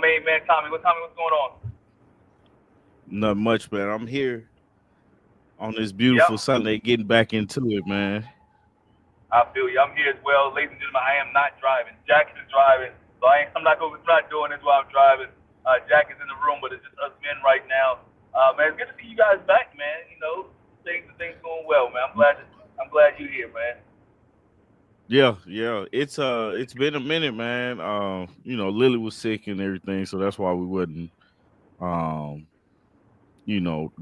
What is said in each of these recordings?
main man, Tommy. What's going on? Not much, man. I'm here on this Yep, beautiful Sunday, getting back into it, man. I feel you. I'm here as well, ladies and gentlemen. I am not driving. Jack is driving, so I'm not doing this while I'm driving. Jack is in the room, but it's just us men right now. Man, it's good to see you guys back, man. You know, things going well, man. I'm glad you're here, man. Yeah, yeah. It's been a minute, man. Lily was sick and everything, so that's why we wasn't um,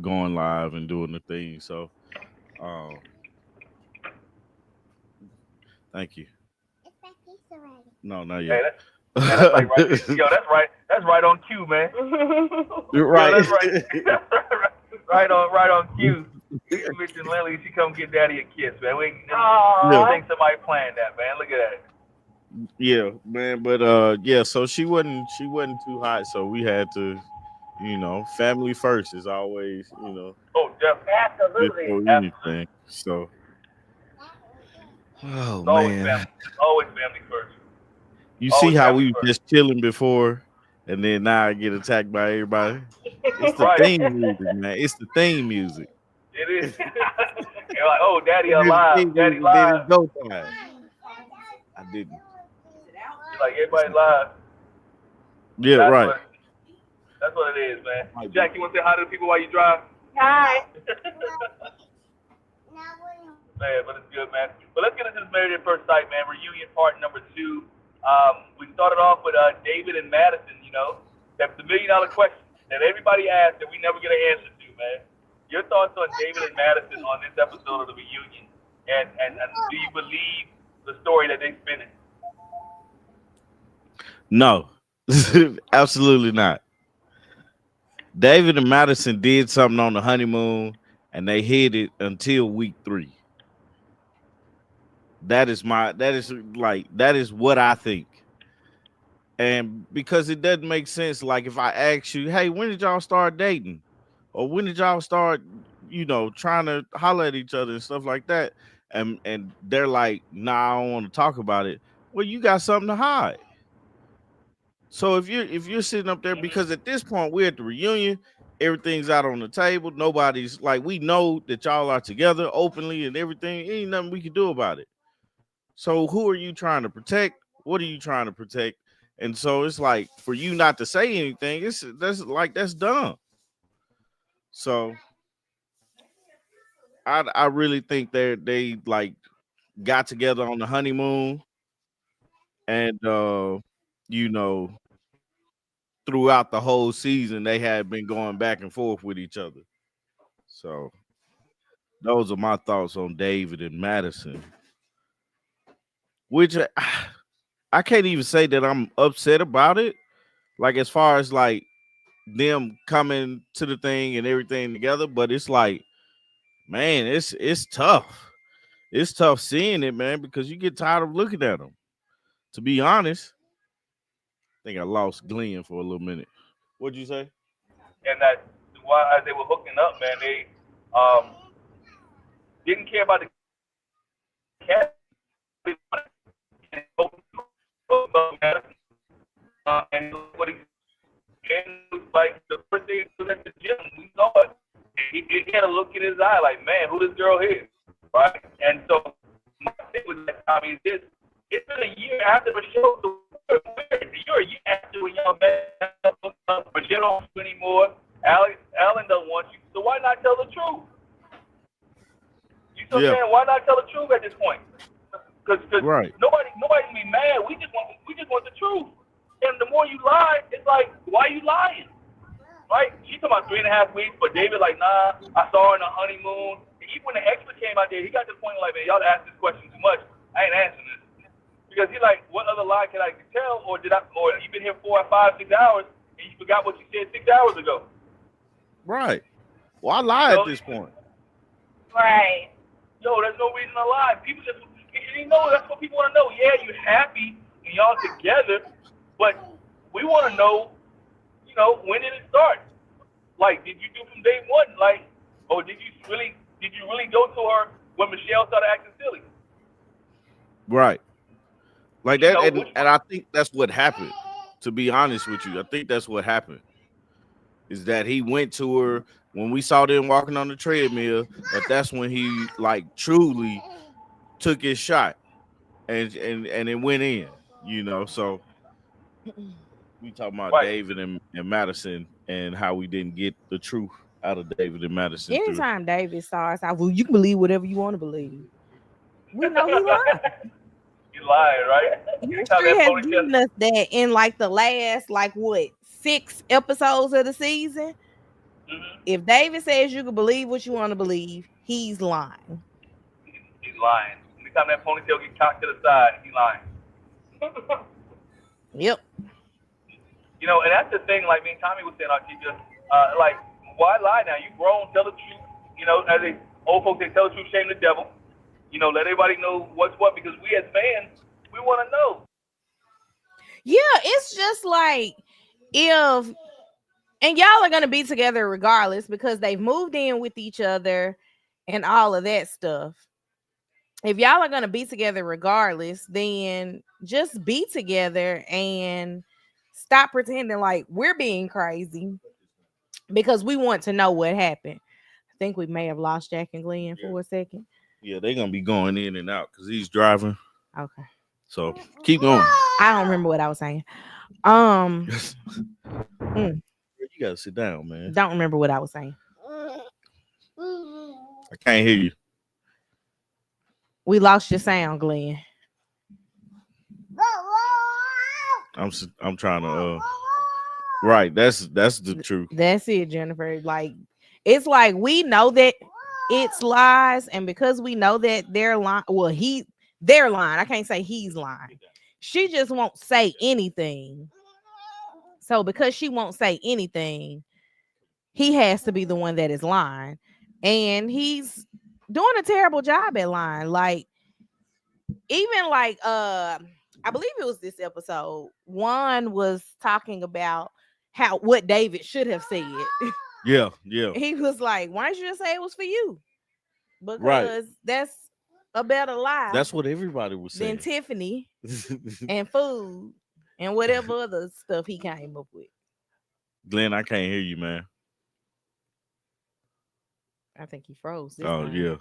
going live and doing the thing. So um thank you. No, not Hey, yet. man, that's like right. Yo, that's right. That's right on cue, man. You're Yo, right. that's right. right on cue. You mentioned Lily. She come get Daddy a kiss, man. We Yeah, think somebody planned that, man. Look at that. yeah, man. But yeah, so she wasn't too hot, so we had to, family first is always, Oh, definitely. Absolutely. before Absolutely. anything. So oh It's always man. family. Always family first. You see Always how family we were first. just chilling before, and then now I get attacked by everybody. It's the Right. theme music, man. It's the theme music. It is. You're like, oh, Daddy And then the alive. theme Daddy music, then it's live. go time. I didn't. You're like, It's everybody not. live. Yeah, That's right. what. That's what it is, man. Might be. Jack, you want to say hi to the people while you drive? Hi. Man, but it's good, man. But let's get into this Married at First Sight, man. Reunion part number 2. We started off with David and Madison. You know, that's the $1 million question that everybody asked that we never get an answer to, man. Your thoughts on David and Madison on this episode of the reunion, and do you believe the story that they spinning? No, absolutely not. David and Madison did something on the honeymoon, and they hid it until week 3. That is what I think. And because it doesn't make sense, like if I ask you, hey, when did y'all start dating? Or when did y'all start, trying to holler at each other and stuff like that? And they're like, nah, I don't want to talk about it. Well, you got something to hide. So if you're sitting up there, because at this point we're at the reunion, everything's out on the table. Nobody's like, we know that y'all are together openly and everything. Ain't nothing we can do about it. So who are you trying to protect? What are you trying to protect? And so it's like for you not to say anything, that's dumb. So I really think they like got together on the honeymoon and you know throughout the whole season they had been going back and forth with each other. So those are my thoughts on David and Madison, which I can't even say that I'm upset about it. Like as far as like them coming to the thing and everything together, but it's like, man, it's tough. It's tough seeing it, man, because you get tired of looking at them. To be honest, I think I lost Glenn for a little minute. What'd you say? And that while as they were hooking up, man, they um, didn't care about the cat. And what and it was like the first day he was at the gym, we saw it. He had a look in his eye like, man, who this girl is, right? And so my thing was like, I mean, it's been a year after the show. So you're a year after when y'all met, but you don't do anymore. Alan doesn't want you, so why not tell the truth? You know what I'm Yeah, saying? Why not tell the truth at this point? Because right. nobody can be mad. We just want the truth. And the more you lie, it's like, why are you lying? Right? She talking about 3.5 weeks, but David like, nah, I saw her on a honeymoon. And even when the expert came out there, he got to the point like, man, y'all ask this question too much. I ain't answering this. Because he like, what other lie can I tell? Or you been here 4 or 5, 6 hours and you forgot what you said 6 hours ago. Right. Well, I lie at So this point. Right. yo, there's no reason to lie. People just, you know, that's what people want to know. Yeah, you're happy and y'all together, but we want to know, you know, when did it start? Like, did you do from day one? Like, or did you really go to her when Michelle started acting silly? Right. Like You that, know, and, which and I think that's what happened. To be honest with you, I think that's what happened. Is that he went to her when we saw them walking on the treadmill, but that's when he like truly took his shot and it went in, you know. So we talking about Right. David and Madison and how we didn't get the truth out of David and Madison through. Anytime David starts out, well, you can believe whatever you want to believe. We know he lied. You lying, right? Anytime History that has ponytail. given us that in like the last, like what, 6 episodes of the season. Mm-hmm. If David says you can believe what you want to believe, he's lying. He's lying. Anytime that ponytail get cocked to the side, he lying. Yep. You know, and that's the thing. Like me and Tommy was saying, Artesia, like, why lie now? You grown, tell the truth. You know, as they old folks say, tell the truth, shame the devil. You know, let everybody know what's what, because we as fans, we want to know. Yeah, it's just like if, and y'all are gonna be together regardless because they've moved in with each other and all of that stuff. If y'all are gonna be together regardless, then just be together and stop pretending like we're being crazy because we want to know what happened. I think we may have lost Jack and Glenn for a second. Yeah, they're gonna be going in and out because he's driving. Okay. So keep going. I don't remember what I was saying. You gotta sit down, man. Don't remember what I was saying. I can't hear you. We lost your sound, Glenn. I'm trying to right. That's the truth. That's it, Jennifer. Like, it's like we know that it's lies, and because we know that they're lying, well, they're lying. I can't say he's lying. She just won't say anything. So because she won't say anything, he has to be the one that is lying, and he's doing a terrible job at lying. Like, even like I believe it was this episode, Juan was talking about what David should have said. Yeah. He was like, why didn't you just say it was for you? Because Right. that's a better lie That's what everybody was than saying. Tiffany and food and whatever other stuff he came up with. Glenn, I can't hear you, man. I think he froze this Oh time. yeah.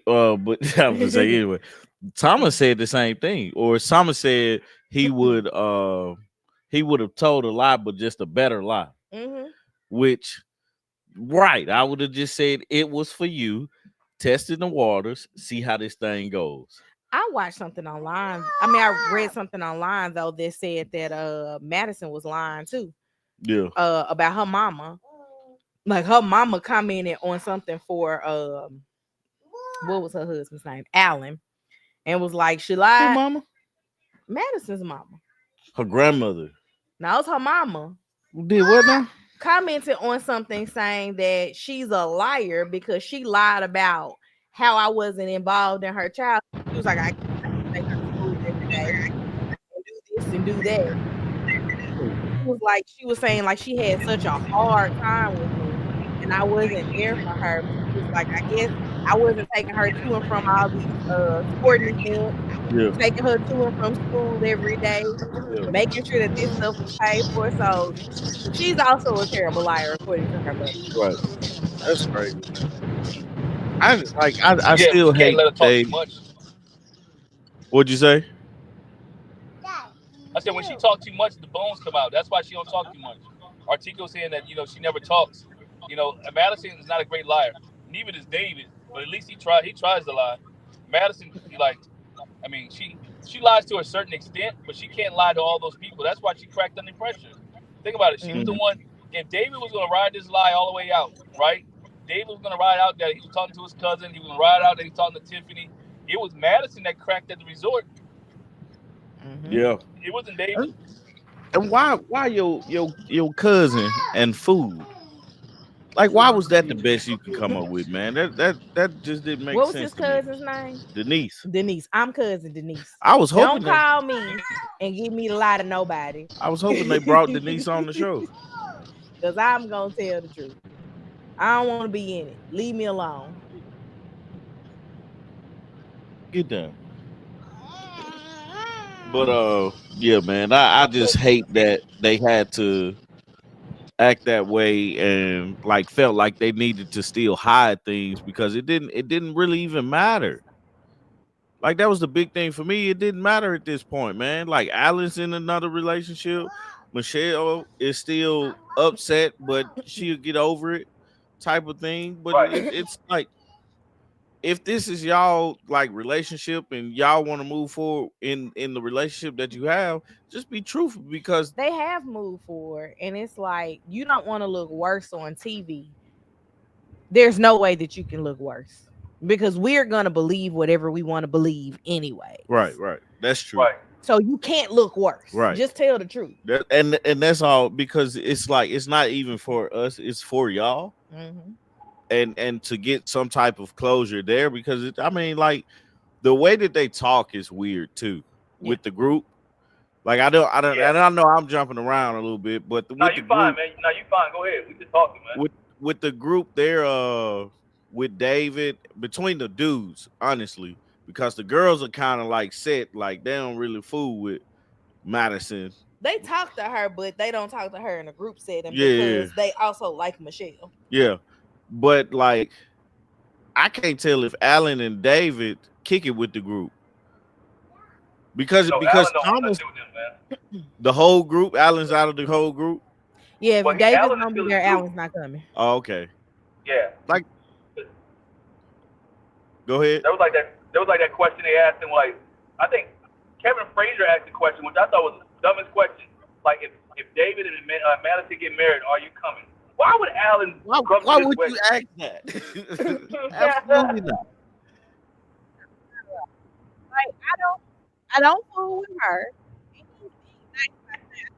But I was gonna say anyway. Thomas said the same thing, or Thomas said he would have told a lie, but just a better lie. Mm-hmm. Which, right, I would have just said it was for you, testing the waters, see how this thing goes. I watched something online. I mean, I read something online though that said that Madison was lying too. Yeah. About her mama. Like her mama commented on something for what was her husband's name? Alan. And was like, she lied. Who mama? Madison's mama. Her grandmother. No, it's her mama. Did what now? Commented on something saying that she's a liar because she lied about how I wasn't involved in her child. She was like, I can't take her to school every day and do this and do that. It was like she was saying like she had such a hard time with me and I wasn't there for her. She was like, I guess I wasn't taking her to and from all these sporting events, taking her to and from school every day, making sure that this stuff was paid for. So she's also a terrible liar, according to her mother. Right. That's crazy. I still hate let her talk Dave. too much. What'd you say? I said when she talks too much, the bones come out. That's why she don't talk too much. Artico saying that she never talks. Madison is not a great liar. Neither is David, but at least he tries to lie. Madison, she lies to a certain extent, but she can't lie to all those people. That's why she cracked under pressure. Think about it. She was the one. If David was going to ride this lie all the way out, right? David was going to ride out that he was talking to his cousin. He was going to ride out that he was talking to Tiffany. It was Madison that cracked at the resort. Yeah. It wasn't David. And why your cousin and food? Like, why was that the best you could come up with, man? That just didn't make sense. What was his cousin's name? Denise. I'm cousin Denise. I was hoping. Don't call me and give me to lie to nobody. I was hoping they brought Denise on the show. Because I'm gonna tell the truth. I don't want to be in it. Leave me alone. Get down. But yeah, man, I just hate that they had to act that way and like felt like they needed to still hide things because it didn't really even matter. Like that was the big thing for me. It didn't matter at this point, man. Like Alan's in another relationship. Michelle is still upset, but she'll get over it, type of thing. But Right. it's like if this is y'all like relationship and y'all want to move forward in the relationship that you have, just be truthful because They have moved forward, and it's like you don't want to look worse on TV. There's no way that you can look worse because we're gonna believe whatever we want to believe anyway. right, that's true. Right. So you can't look worse. Right. Just tell the truth. And that's all because it's like it's not even for us, it's for y'all. Mhm. And to get some type of closure there because I mean like the way that they talk is weird too with the group. Like I don't Yeah. and I know I'm jumping around a little bit, but No, with you the fine, group, man. No, you fine. Go ahead. We just talking, man. with the group there with David between the dudes, honestly, because the girls are kind of like set, like they don't really fool with Madison. They talk to her, but they don't talk to her in a group setting Yeah. because they also like Michelle. Yeah. But like I can't tell if Alan and David kick it with the group. Because No, because Alan don't want Thomas, to do this, man. the whole group, Alan's out of the whole group. Yeah, if Well, David's Alan is gonna be still there, in the group. Alan's not coming. Oh, okay. Yeah. Like, go ahead. There was like that question they asked him, like, I think Kevin Frazier asked the question, which I thought was the dumbest question. Like, if David and Madison get married, are you coming? Why would Alan come Why to would this you wedding? ask that? Absolutely not. Like I don't fool with her. And he's nice about that.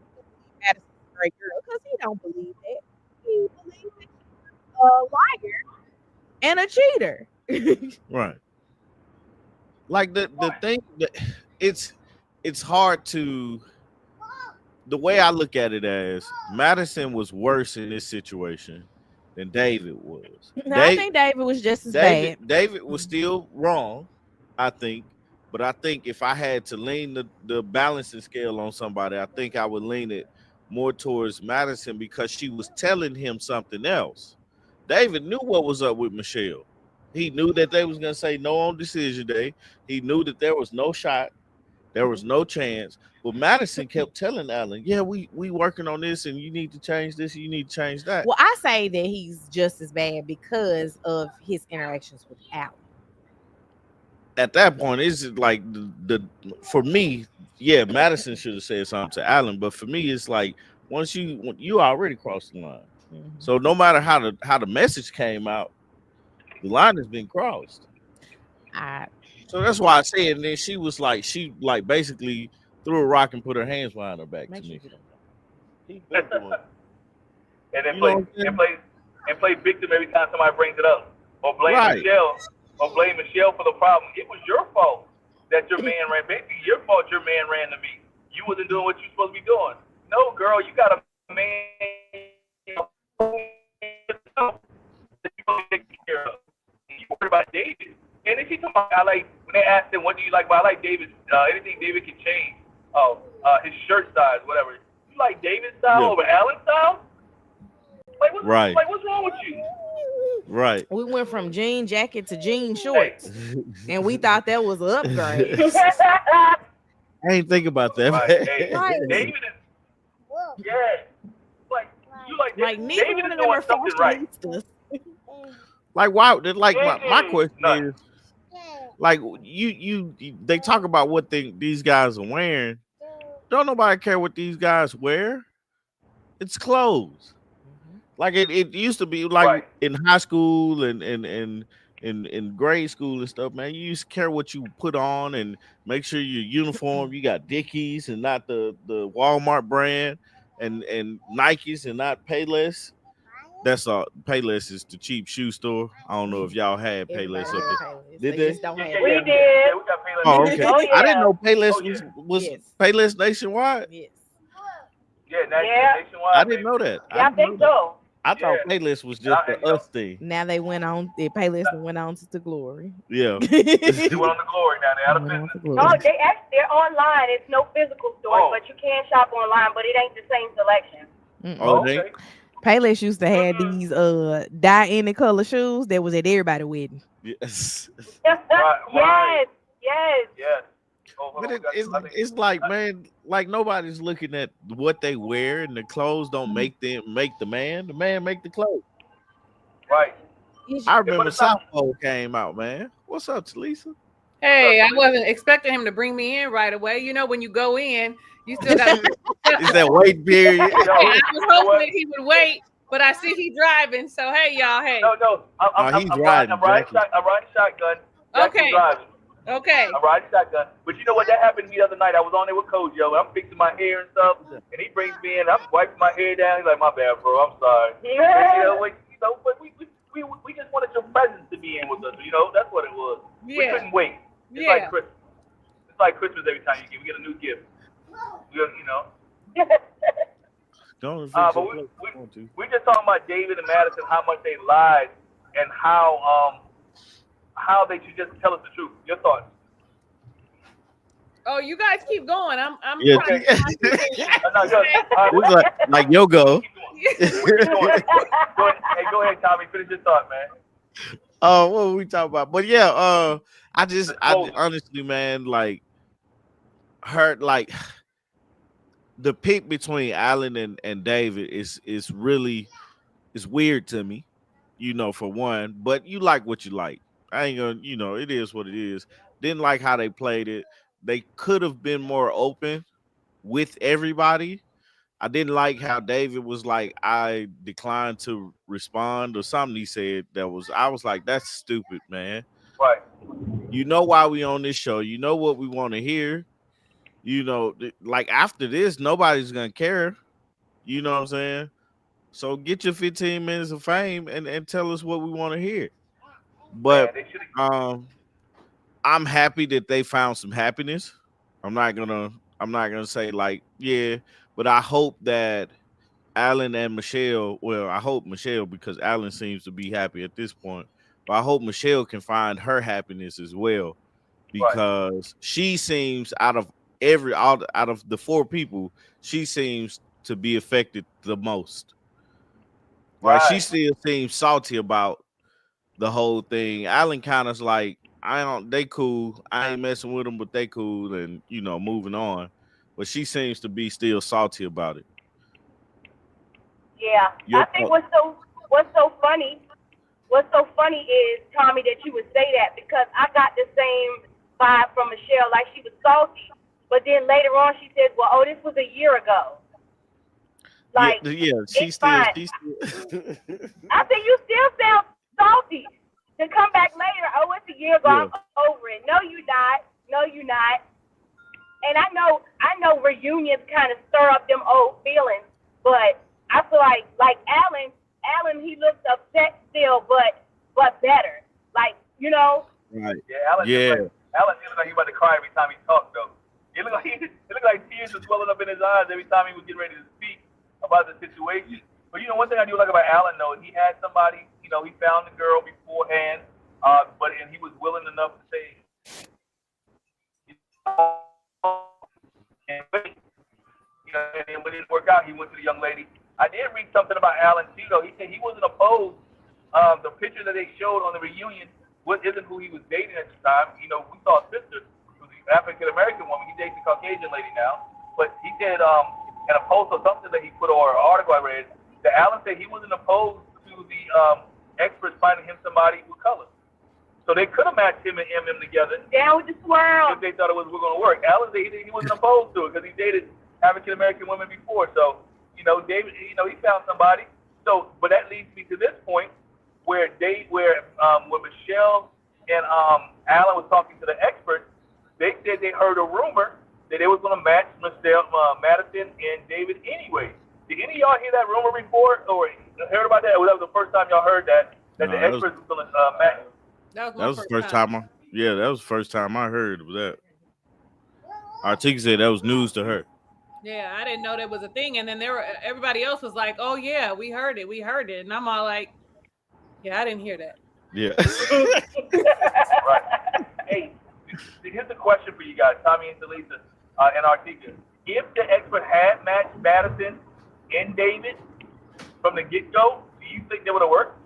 I don't believe Madison's a great girl because he don't believe that. He believes that she's a liar and a cheater. Right. Like the thing that it's hard to the way I look at it as Madison was worse in this situation than David was. No, I think David was just as bad. David was still wrong, I think. But I think if I had to lean the balancing scale on somebody, I think I would lean it more towards Madison because she was telling him something else. David knew what was up with Michelle. He knew that they was gonna say no on decision day. He knew that there was no shot, there was no chance. But Madison kept telling Alan, "Yeah, we working on this, and you need to change this, and you need to change that." Well, I say that he's just as bad because of his interactions with Alan. At that point, it's like the for me, yeah, Madison should have said something to Alan, but for me, it's like once you already crossed the line. Mhm. So no matter how the message came out, the line has been crossed. So that's why I said, and then she like basically threw a rock and put her hands behind her back to me. Keep that going. And then You know what I'm saying? play victim every time somebody brings it up, or blame Right. Michelle for the problem. It was your fault that your man ran. Maybe your fault your man ran to me. You wasn't doing what you supposed to be doing. No, girl, you got a man that you gonna take care of. You worried about David. And then she talking about when they asked him what do you like, but I like David. Anything David can change. His shirt size, whatever. You like David's style over Alan's style? Like what's wrong with you? Right. We went from jean jacket to jean shorts, and we thought that was an upgrade. I ain't think about that. Right. Hey, David is, yeah. You like neither David one is of them are doing something right. fashionistas. Like why? Like my question None. is, like they talk about what these guys are wearing. Don't nobody care what these guys wear. It's clothes. Like it used to be like in high school and in grade school and stuff, man. You used to care what you put on and make sure your uniform, you got Dickies and not the Walmart brand and Nikes and not Payless. That's Payless is the cheap shoe store. I don't know if y'all had Payless up there. Did they? just don't have We it. did. Yeah, we got Payless. Oh, okay. Oh, yeah. I didn't know Payless was Yes. Payless nationwide. Yes. Yeah, Yeah. nationwide. I didn't know that. Yeah, I think so. I thought Yeah. Payless was just And, the us thing. Now they went on. The Payless went on to glory. Yeah. they went on the glory now. They out of Went on business. to No, glory. they're online. It's no physical stores, Oh. but you can shop online. But it ain't the same selection. Oh, Okay. they Payless used to have these dye any color shoes that was at everybody's wedding. yes. Right. Yes. Yes. Oh, hold But on, we got- I think- it's like, man, like nobody's looking at what they wear, and the clothes don't make the man. The man make the clothes. Right. I remember it's not- South Pole came out, man. What's up, Talisa? Hey, I wasn't expecting him to bring me in right away. You know, when you go in, you still got. Is that wait period? Yo, I was you know hoping what? that he would wait, but I see he driving. So hey, y'all, hey. No. He's riding, I'm riding shotgun. Jackie's Okay. driving. Okay. I'm riding shotgun. But you know what? That happened to me the other night. I was on there with Kojo, and I'm fixing my hair and stuff. And he brings me in. I'm wiping my hair down. He's like, "My bad, bro. I'm sorry." But we just wanted your presence to be in with us. You know, that's what it was. We Yeah. couldn't wait. It's Yeah. like Christmas. It's like Christmas every time we get a new gift. You know. Don't But we just talking about David and Madison, how much they lied, and how they should just tell us the truth. Your thoughts? Oh, you guys keep going. I'm Yeah. trying to- No, It's like yo go. Go ahead, Tommy. Finish your thought, man. What were we talking about? But yeah, I honestly, man, like her, like the pick between Alan and David is really it's weird to me, you know, for one. But you like what you like. I ain't gonna, you know, it is what it is. Didn't like how they played it. They could have been more open with everybody. I didn't like how David was like, I declined to respond or something he said that was, I was like, that's stupid, man. Right. You know why we on this show. You know what we want to hear. You know, like after this, nobody's going to care. You know what I'm saying? So get your 15 minutes of fame and tell us what we want to hear. But I'm happy that they found some happiness. I'm not gonna say like, yeah, but I hope that Alan and Michelle, well, I hope Michelle, because Alan seems to be happy at this point, but I hope Michelle can find her happiness as well, because she seems out of the four people, she seems to be affected the most. Like she still seems salty about the whole thing. Alan kind of's like, they cool. I ain't messing with them, but they cool, and you know, moving on. But she seems to be still salty about it. Yeah, I think what's so funny is, Tommy, that you would say that, because I got the same vibe from Michelle, like she was salty, but then later on she said, "Well, oh, this was a year ago." Like, she still. I think you still sound salty to come back later. Oh, it's a year ago. I'm over it. No, you're not. And I know reunions kind of stir up them old feelings, but I feel like Alan, he looks upset still, but better. Like, you know. Right. Yeah, Alan looks like he about to cry every time he talks, though. It looked like tears were swelling up in his eyes every time he was getting ready to speak about the situation. But you know, one thing I do like about Alan, though, he had somebody. You know, he found the girl beforehand, and he was willing enough to say, and wait. You know, and when it didn't work out, he went to the young lady. I did read something about Alan too, though. He said he wasn't opposed. The picture that they showed on the reunion isn't who he was dating at the time. You know, we saw a sister, who's an African American woman. He dates a Caucasian lady now. But he said in a post or something that he put, or an article I read, that Alan said he wasn't opposed to the experts finding him somebody with color. So they could have matched him and MM together. Down with the swirl. If they thought it was going to work. Alan said he wasn't opposed to it because he dated African American women before. So, you know, David, you know, he found somebody. So, but that leads me to this point where when Michelle and Alan was talking to the experts, they said they heard a rumor that they was going to match Madison and David anyway. Did any of y'all hear that rumor before or heard about that? Or that was the first time y'all heard that the experts was going to match? That was the first time. That was the first time I heard of that. Artika said that was news to her. Yeah, I didn't know that was a thing. And then everybody else was like, "Oh yeah, we heard it," and I'm all like, "Yeah, I didn't hear that." Yeah. Right. Hey, here's a question for you guys, Tommy and Talisa and Artika. If the expert had matched Madison and David from the get go, do you think they would have worked?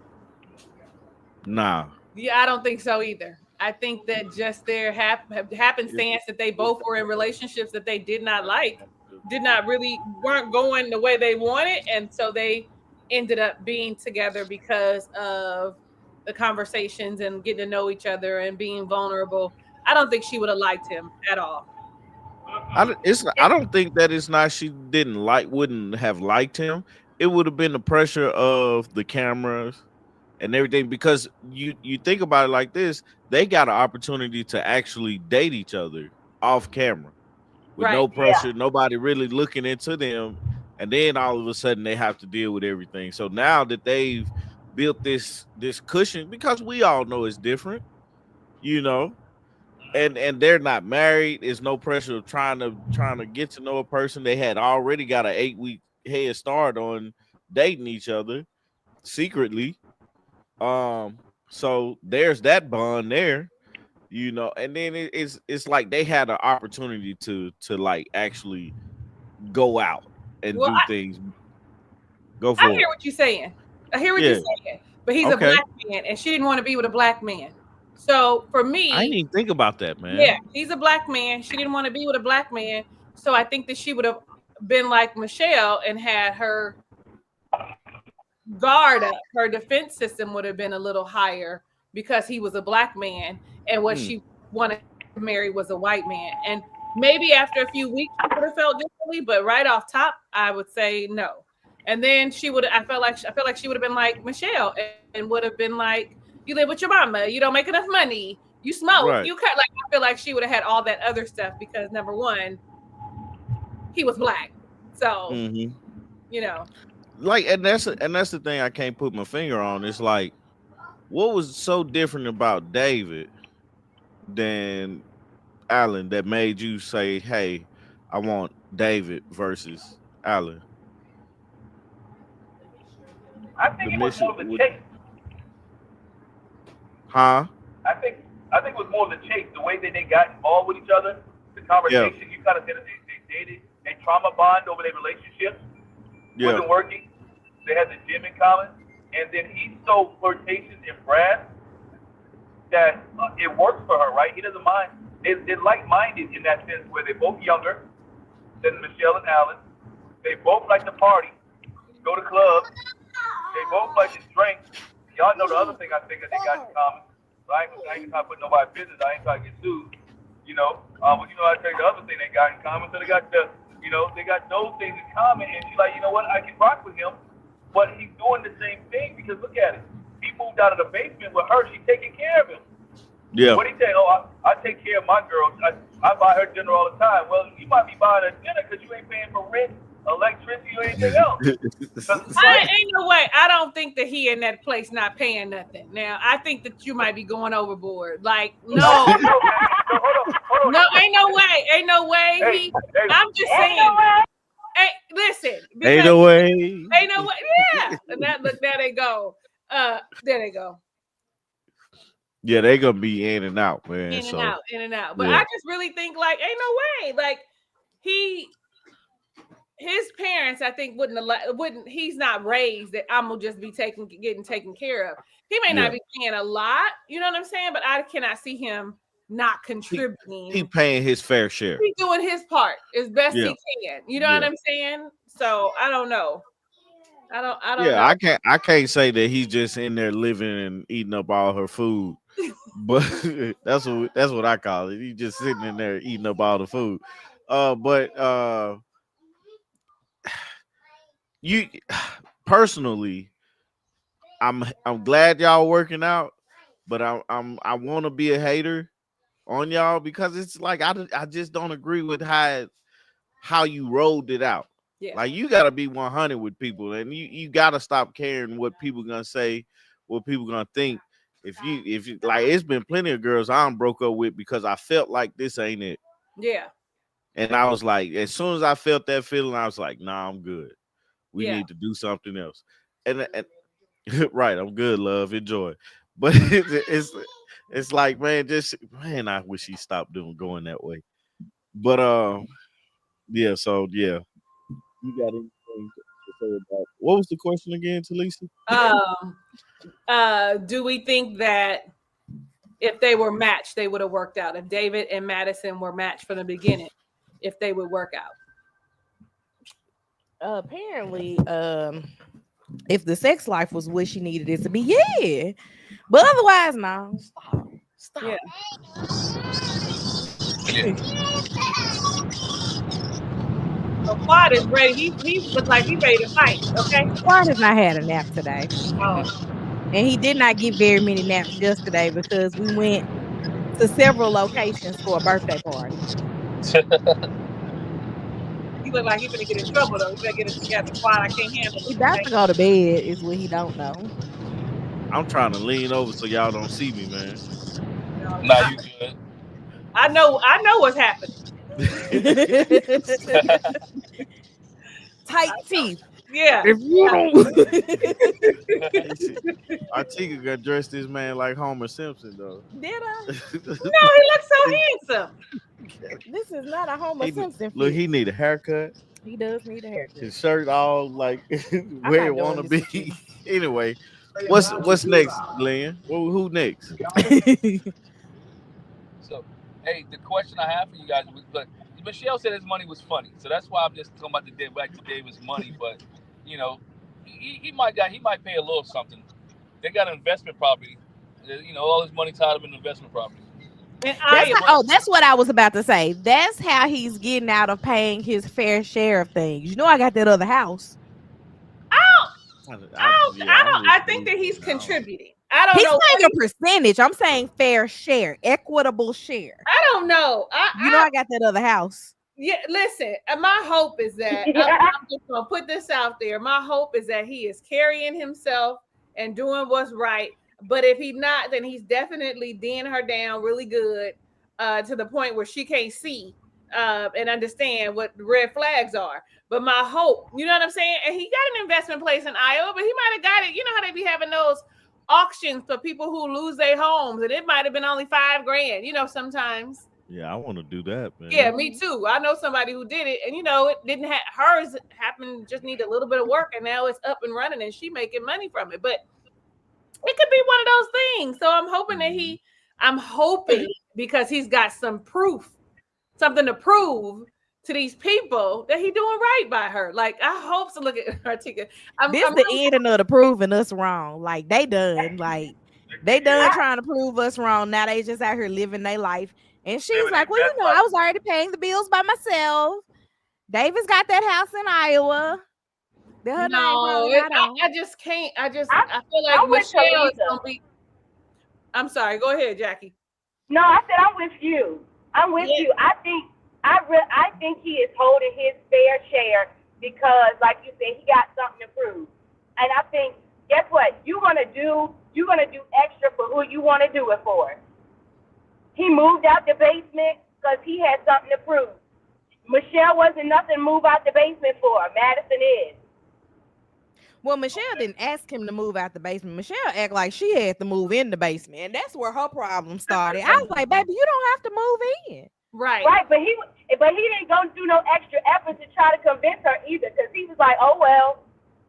Nah. Yeah, I don't think so either. I think that just their happenstance that they both were in relationships that they did not like, did not really weren't going the way they wanted, and so they ended up being together because of the conversations and getting to know each other and being vulnerable. I don't think she would have liked him at all. I don't think that it's not she didn't like wouldn't have liked him. It would have been the pressure of the cameras and everything because you think about it like this, they got an opportunity to actually date each other off camera with Right. no pressure, nobody really looking into them, and then all of a sudden they have to deal with everything. So now that they've built this cushion, because we all know it's different, you know, and they're not married. There's no pressure of trying to get to know a person. They had already got an 8 week head start on dating each other secretly. So there's that bond there, you know, and then it's like they had an opportunity to like actually go out and Well, do things. Go I for hear it. what you're saying. I hear what you're Yeah. saying. But he's a Okay. black man, and she didn't want to be with a black man. So for I didn't me, even think about that, yeah, man. he's a black man. She didn't want to be with a black man. So I think that she would have been like Michelle and had her guard up. Her defense system would have been a little higher because he was a black man, and what Hmm. she wanted to marry was a white man. And maybe after a few weeks she would have felt differently, but right off top, I would say no. And then she would. I feel like she would have been like Michelle and would have been like, "You live with your mama. You don't make enough money. You smoke. You Right. cut." Like I feel like she would have had all that other stuff because number one, he was black. So Hmm. you know, Like, and that's the thing I can't put my finger on. It's like, what was so different about David than Allen that made you say, "Hey, I want David versus Allen"? I The think it was more mission of the would, chase. huh? I think I think it was more of the chase, the way that they got involved with each other, the Yeah, conversation. You kind of said that they dated, they trauma bond over their relationship yeah. wasn't working. They had the gym in common, and then he's so flirtatious and brash that it works for her, right? He doesn't mind. They're like-minded in that sense, where they're both younger than Michelle and Alan. They both like to party, go to clubs. They both like to drink. Y'all know the other thing I think that they got in common. So I ain't trying to put nobody's business. I ain't trying to get sued. But I tell you the other thing they got in common. So they got they got those things in common. And she's like, you know what? I can rock with him, but he's doing the same thing because look at it. He moved out of the basement with her. She's taking care of him. Yeah. What he say? Oh, I take care of my girl. I buy her dinner all the time. Well, you might be buying her dinner because you ain't paying for rent, electricity, or anything else. Right? ain't no way. I don't think that he in that place not paying nothing. Now, I think that you might be going overboard. Like, no, No, man. No, hold on. no, ain't no way. Ain't no way. Hey, I'm just Ain't saying. no way. Hey, listen, Ain't because no way. ain't no way. Yeah. And that look, there they go. There they go. Yeah, they gonna be in and out, man. In and So out, in and out. But I yeah, just really think like, ain't no way. Like he his parents, I think, wouldn't. He's not raised that I'm gonna just be getting taken care of. He may yeah. not be paying a lot, you know what I'm saying? But I cannot see him not He contributing. paying his fair share. He's doing his part as best Yeah, he can. You know what yeah, I'm saying? So I don't know. I don't yeah. know. I can't say that he's just in there living and eating up all her food, but that's what I call it. He just sitting in there eating up all the food. But you personally, I'm glad y'all working out, but I want to be a hater on y'all because it's like I just don't agree with how you rolled it out. Yeah. Like you got to be 100 with people, and you got to stop caring what people gonna say, what people gonna think. If you like, it's been plenty of girls I broke up with because I felt like this ain't it, Yeah. And I was like, as soon as I felt that feeling, I was like, nah, I'm good. We Yeah. need to do something else. And right, I'm good, love, enjoy. But it's like, man, I wish he stopped going that way. But yeah, so yeah. You got anything to say about what was the question again, Talisa? Do we think that if they were matched, they would have worked out? If David and Madison were matched from the beginning, if they would work out? Apparently, if the sex life was what she needed it to be, yeah. But otherwise, no. Stop. Yeah. So Quad is ready. He looks like he's ready to fight. Okay. Quad has not had a nap today. Oh. And he did not get very many naps yesterday because we went to several locations for a birthday party. He look like he's gonna get in trouble though. He better get it together. Quad, I can't handle it. He about to go to bed is what he don't know. I'm trying to lean over so y'all don't see me, man. Nah, you good. I know what's happening. Tight teeth. Yeah. If you don't Artiga got dressed this man like Homer Simpson though. Did I? No, he looks so handsome. This is not a Homer Simpson. Look, he need a haircut. He does need a haircut. His shirt all like where it wanna be. Anyway, what's next, Lynn? Who next? So, hey, the question I have for you guys was, but Michelle said his money was funny, so that's why I'm just talking about back to David's money. But you know, he might pay a little something. They got an investment property. You know, all his money tied up in investment property. That's what I was about to say. That's how he's getting out of paying his fair share of things. You know, I got that other house. I think that he's contributing. I don't know. He's paying a percentage. I'm saying fair share, equitable share. I don't know. I got that other house. Yeah, listen. My hope is that I'm just gonna put this out there. My hope is that he is carrying himself and doing what's right. But if he's not, then he's definitely D'ing her down really good to the point where she can't see and understand what the red flags are. But my hope, you know what I'm saying? And he got an investment place in Iowa, but he might have got it. You know how they be having those auctions for people who lose their homes, and it might have been only $5,000. You know, sometimes. Yeah, I want to do that, man. Yeah, me too. I know somebody who did it, and you know, it didn't have hers happened. Just need a little bit of work, and now it's up and running, and she making money from it. But it could be one of those things. So I'm hoping because he's got some proof, something to prove to these people that he doing right by her. Like, I hope so. Look at Artika. This is the ending of the proving us wrong. Like, they done trying to prove us wrong. Now they just out here living their life. And she's like, well, you know, I was already paying the bills by myself. David's got that house in Iowa. I just can't. I feel like Michelle is gonna be. I'm sorry. Go ahead, Jackie. No, I said I'm with you. You. I think he is holding his fair share because, like you said, he got something to prove. And I think, guess what? You're gonna do extra for who you want to do it for. He moved out the basement because he had something to prove. Michelle wasn't nothing to move out the basement for. Madison is. Well, Michelle didn't ask him to move out the basement. Michelle act like she had to move in the basement, and that's where her problem started. I was like, baby, you don't have to move in. Right, but he didn't go do no extra effort to try to convince her either, because he was like, oh well,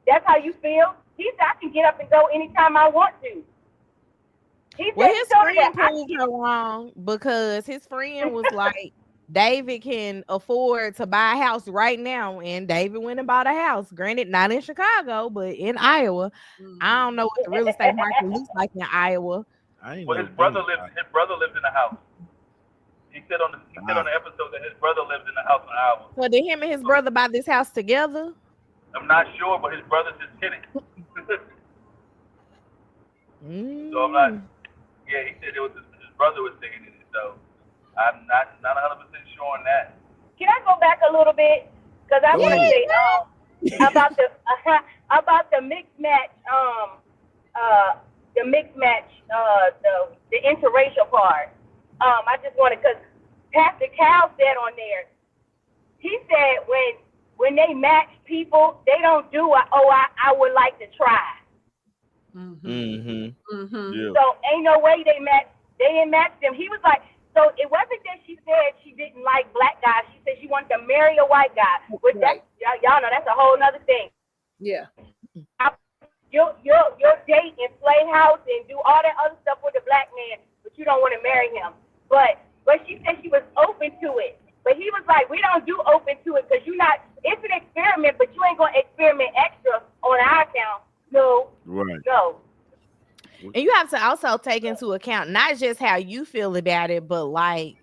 that's how you feel. He said I can get up and go anytime I want to. His friend proved her wrong because his friend was like, David can afford to buy a house right now, and David went and bought a house. Granted, not in Chicago, but in Iowa. I don't know what the real estate market looks like in Iowa. Well, his brother lived in the house. He said on the episode that his brother lived in the house in Iowa. So did him and his brother buy this house together? I'm not sure, but his brother's his tenant. So I'm not. Yeah, he said it was his brother was staying in it. So I'm not 100% sure on that. Can I go back a little bit? Because I want to say about the mixed match, the interracial part. I just wanted, because Pastor Cal said on there, he said when they match people, they don't do I would like to try. Mm-hmm. Yeah. So ain't no way they didn't match them. He was like, so it wasn't that she said she didn't like black guys. She said she wanted to marry a white guy. Which Right. y'all know that's a whole nother thing. Yeah. You'll date and play house and do all that other stuff with a black man, but you don't want to marry him. But she said she was open to it. But he was like, we don't do open to it because it's an experiment, but you ain't gonna experiment extra on our account. No. Right. No. And you have to also take into account not just how you feel about it, but like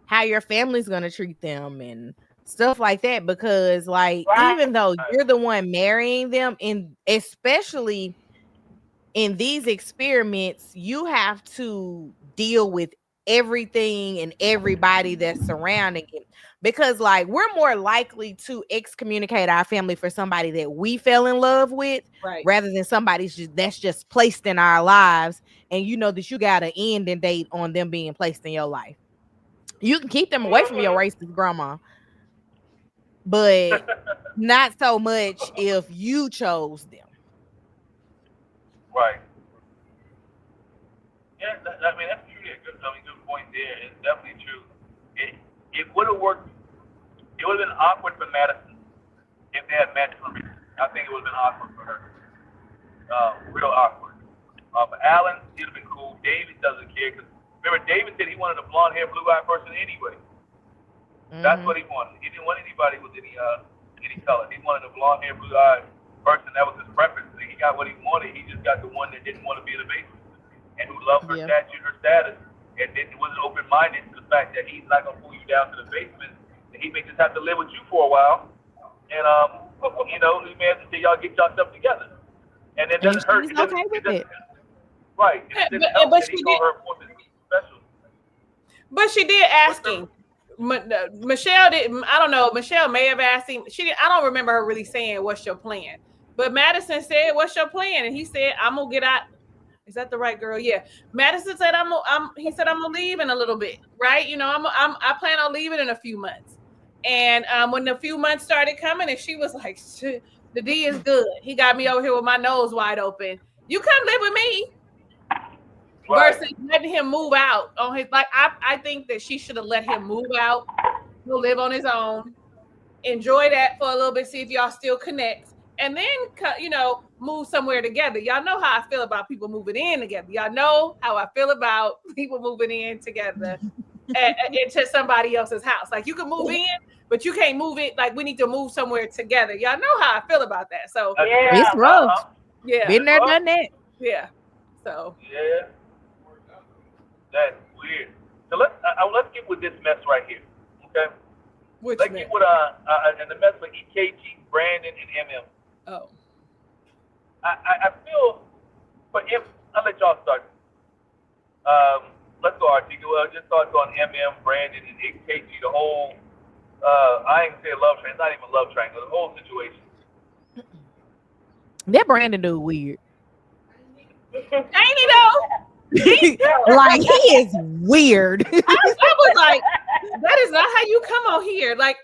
how your family's gonna treat them and stuff like that. Because like even though you're the one marrying them, and especially in these experiments, you have to deal with everything and everybody that's surrounding it. Because like we're more likely to excommunicate our family for somebody that we fell in love with, Right. rather than somebody that's just placed in our lives, and you know that you got an end and date on them being placed in your life. You can keep them away from your racist grandma, but not so much if you chose them. Right. Yeah, I mean that's truly a good point there. It's definitely true. It would have worked. It would have been awkward for Madison if they had met for me. I think it would have been awkward for her. Real awkward. For Alan, it would have been cool. David doesn't care because remember David said he wanted a blonde-haired, blue-eyed person anyway. That's what he wanted. He didn't want anybody with any color. He wanted a blonde-haired, blue-eyed person. That was his preference. And he got what he wanted. He just got the one that didn't want to be in the basement and who loved her statue, her status, and wasn't open-minded to the fact that he's not gonna pull you down to the basement. And he may just have to live with you for a while. And you know, he may have to say y'all get yourself together. And it doesn't hurt. She's okay with it. Right. But she did. Special. But she did ask him. Michelle did. I don't know. Michelle may have asked him. She did. I don't remember her really saying, "What's your plan?" But Madison said, "What's your plan?" And he said, "I'm gonna get out." Is that the right girl? Yeah. Madison said, He said, "I'm gonna leave in a little bit, right? You know, I plan on leaving in a few months." And when the few months started coming, and she was like, "The D is good. He got me over here with my nose wide open. You come live with me." Right. Versus letting him move out on his, like, I think that she should have let him move out, he'll live on his own, enjoy that for a little bit, see if y'all still connect, and then, you know, move somewhere together. Y'all know how I feel about people moving in together. Y'all know how I feel about people moving in together into somebody else's house. Like, you can move in, but you can't move it. Like, we need to move somewhere together. Y'all know how I feel about that. So it's rough. Yeah, been there, done that. Yeah. So yeah. That's weird. So let's get with this mess right here, okay? Let's get with and the mess with EKG, Brandon, and MM. Oh. I feel, but if I'll let y'all start. Let's go, Artika. Well, just thoughts on MM, Brandon, and EKG. The whole I ain't say love triangle, not even love triangle. The whole situation. That Brandon dude weird. Ain't he though? Like, he is weird. I was like, that is not how you come on here. Like,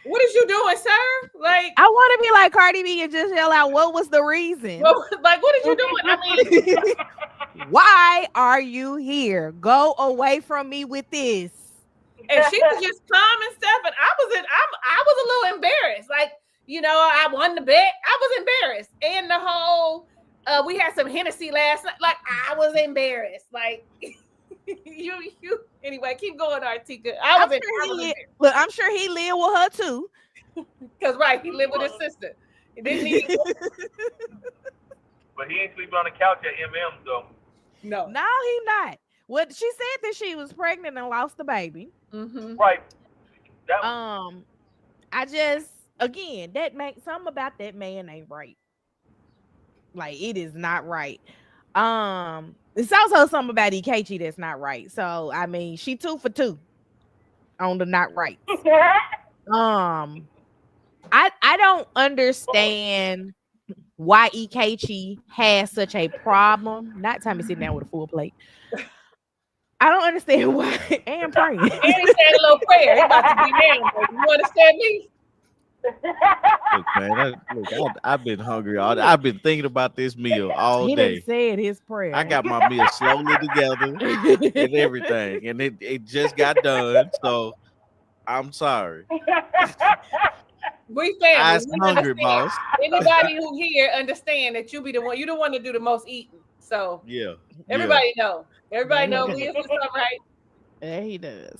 what is you doing, sir? Like, I want to be like Cardi B and just yell out, what was the reason? Well, like, what is you doing? I mean, why are you here? Go away from me with this. And she was just calm and stuff, and I was a little embarrassed. Like, you know, I won the bet. I was embarrassed, and the whole. We had some Hennessy last night. Like, I was embarrassed. Like, you. Anyway, keep going, Artika. I'm sure he lived with her too. Cause he lived with his sister. He didn't need. But he ain't sleeping on the couch at MM though. No, he not. What she said that she was pregnant and lost the baby. Mm-hmm. Right. I just again that makes something about that man ain't right. Like, it is not right. It's also something about EKG that's not right. So I mean, she 2 for 2 on the not right. I don't understand why EKG has such a problem. Not Tommy sitting down with a full plate. I don't understand why. And praying. And he said a little prayer. He about to be now. But you understand me? Look, man, I've been hungry I've been thinking about this meal all He day. done said his prayer. I got my meal slowly together and everything, and it just got done. So I'm sorry. We family. I's We hungry, understand. boss. Anybody who here understand that you be the one. You the one to do the most eating. So Yeah. everybody know. Everybody know we is something right. Yeah, he does.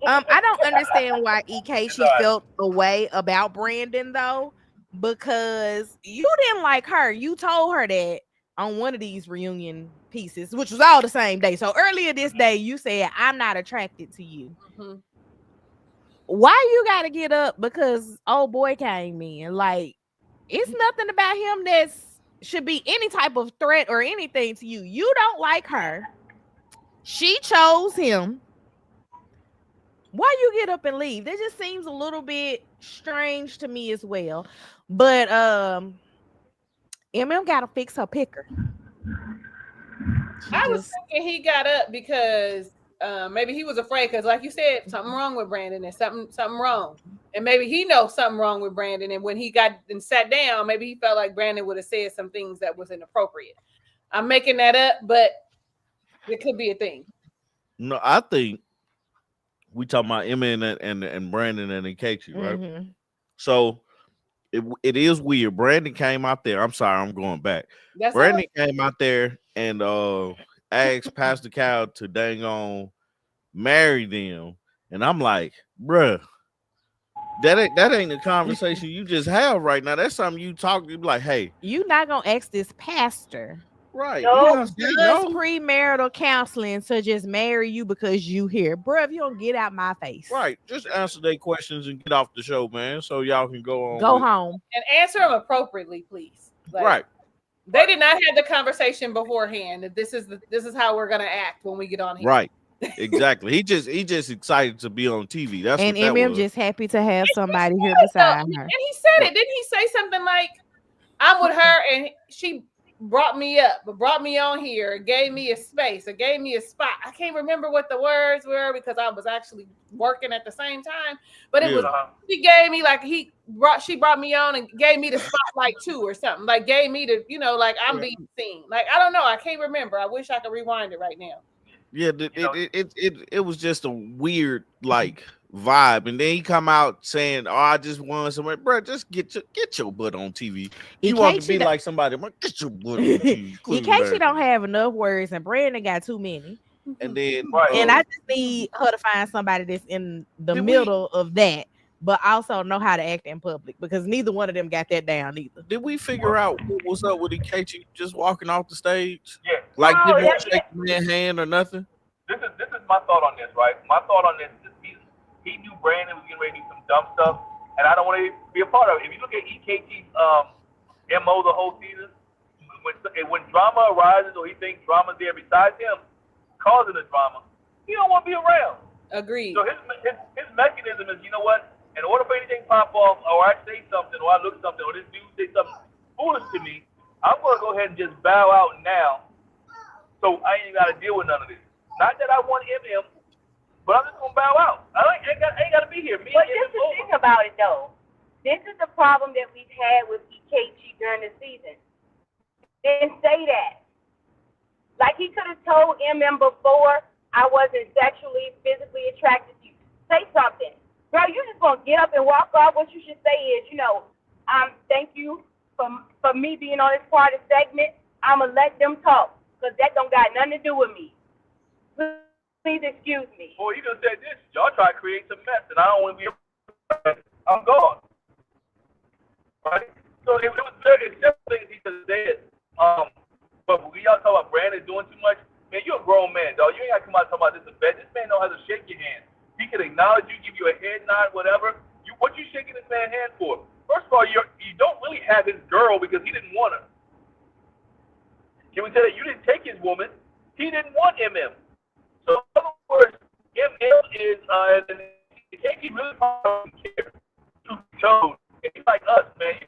I don't understand why she felt a way about Brandon though, because you didn't like her. You told her that on one of these reunion pieces, which was all the same day. So earlier this day, you said, "I'm not attracted to you." Mm-hmm. Why you gotta get up because old boy came in? Like, it's nothing about him that's should be any type of threat or anything to you. You don't like her. She chose him. Why you get up and leave? That just seems a little bit strange to me as well. But MM gotta fix her picker. I was thinking he got up because maybe he was afraid because, like you said, something wrong with Brandon and something wrong, and maybe he knows something wrong with Brandon. And when he got and sat down, maybe he felt like Brandon would have said some things that was inappropriate. I'm making that up, but it could be a thing. No, I think we talking about Emma and Brandon and Casey, right? Mm-hmm. So it is weird. Brandon came out there. I'm sorry, I'm going back. That's Brandon came out there and asked Pastor Cal to dang on marry them, and I'm like, bruh, that ain't the conversation you just have right now. That's something you talk. You be like, hey, you not gonna ask this pastor. Right. No. Just premarital counseling to just marry you because you here. Bruh, if you don't get out my face. Right. Just answer their questions and get off the show, man. So y'all can go on. Go home. And answer them appropriately, please. Like, right. They did not have the conversation beforehand that this is how we're gonna act when we get on here. Right. Exactly. He just excited to be on TV. That's and what that MM just happy to have somebody here beside her. And he said it. Didn't he say something like, I'm with her and she brought me up, but brought me on here, gave me a space, or gave me a spot. I can't remember what the words were because I was actually working at the same time. But it was she gave me like she brought me on and gave me the spotlight too, or something. Like gave me the, like I'm being seen. Like I don't know. I can't remember. I wish I could rewind it right now. Yeah, it was just a weird like vibe, and then he come out saying, "Oh, I just won somewhere, bro. Just get your butt on TV. You want to be like somebody, bro, get your butt on TV." In case she don't have enough words, and Brandon got too many, and then and I just need her to find somebody that's in the middle of that, but also know how to act in public because neither one of them got that down either. Did we figure out what was up with Ikechi just walking off the stage? Yeah. Like didn't want to shake the man's hand or nothing? This is my thought on this, right? My thought on this is he knew Brandon was getting ready to do some dumb stuff, and I don't want to be a part of it. If you look at EKT's MO the whole season, when drama arises or he thinks drama's there besides him causing the drama, he don't want to be around. Agreed. So his mechanism is, you know what? In order for anything to pop off, or I say something, or I look something, or this dude say something foolish to me, I'm going to go ahead and just bow out now, so I ain't got to deal with none of this. Not that I want MM, but I'm just going to bow out. I ain't got to be here. But this is the thing about it, though. This is the problem that we've had with EKG during the season. Didn't say that. Like, he could have told MM before, I wasn't sexually, physically attracted to you. Say something. Girl, you just going to get up and walk off. What you should say is, thank you for me being on this part of the segment. I'm going to let them talk, because that don't got nothing to do with me. Please excuse me. Boy, you just said this. Y'all try to create some mess, and I don't want to be around. I'm gone. Right? So it was very simple things he just said. But when y'all talk about Brandon doing too much, man, you're a grown man, dog. You ain't got to come out and talk about this in bed. This man knows how to shake your hand. He can acknowledge you, give you a head nod, whatever. What you shaking this man's hand for? First of all, you don't really have his girl because he didn't want her. Can we tell that you didn't take his woman? He didn't want MM. So in other words, MM is he really probably care to show. He's like us, man.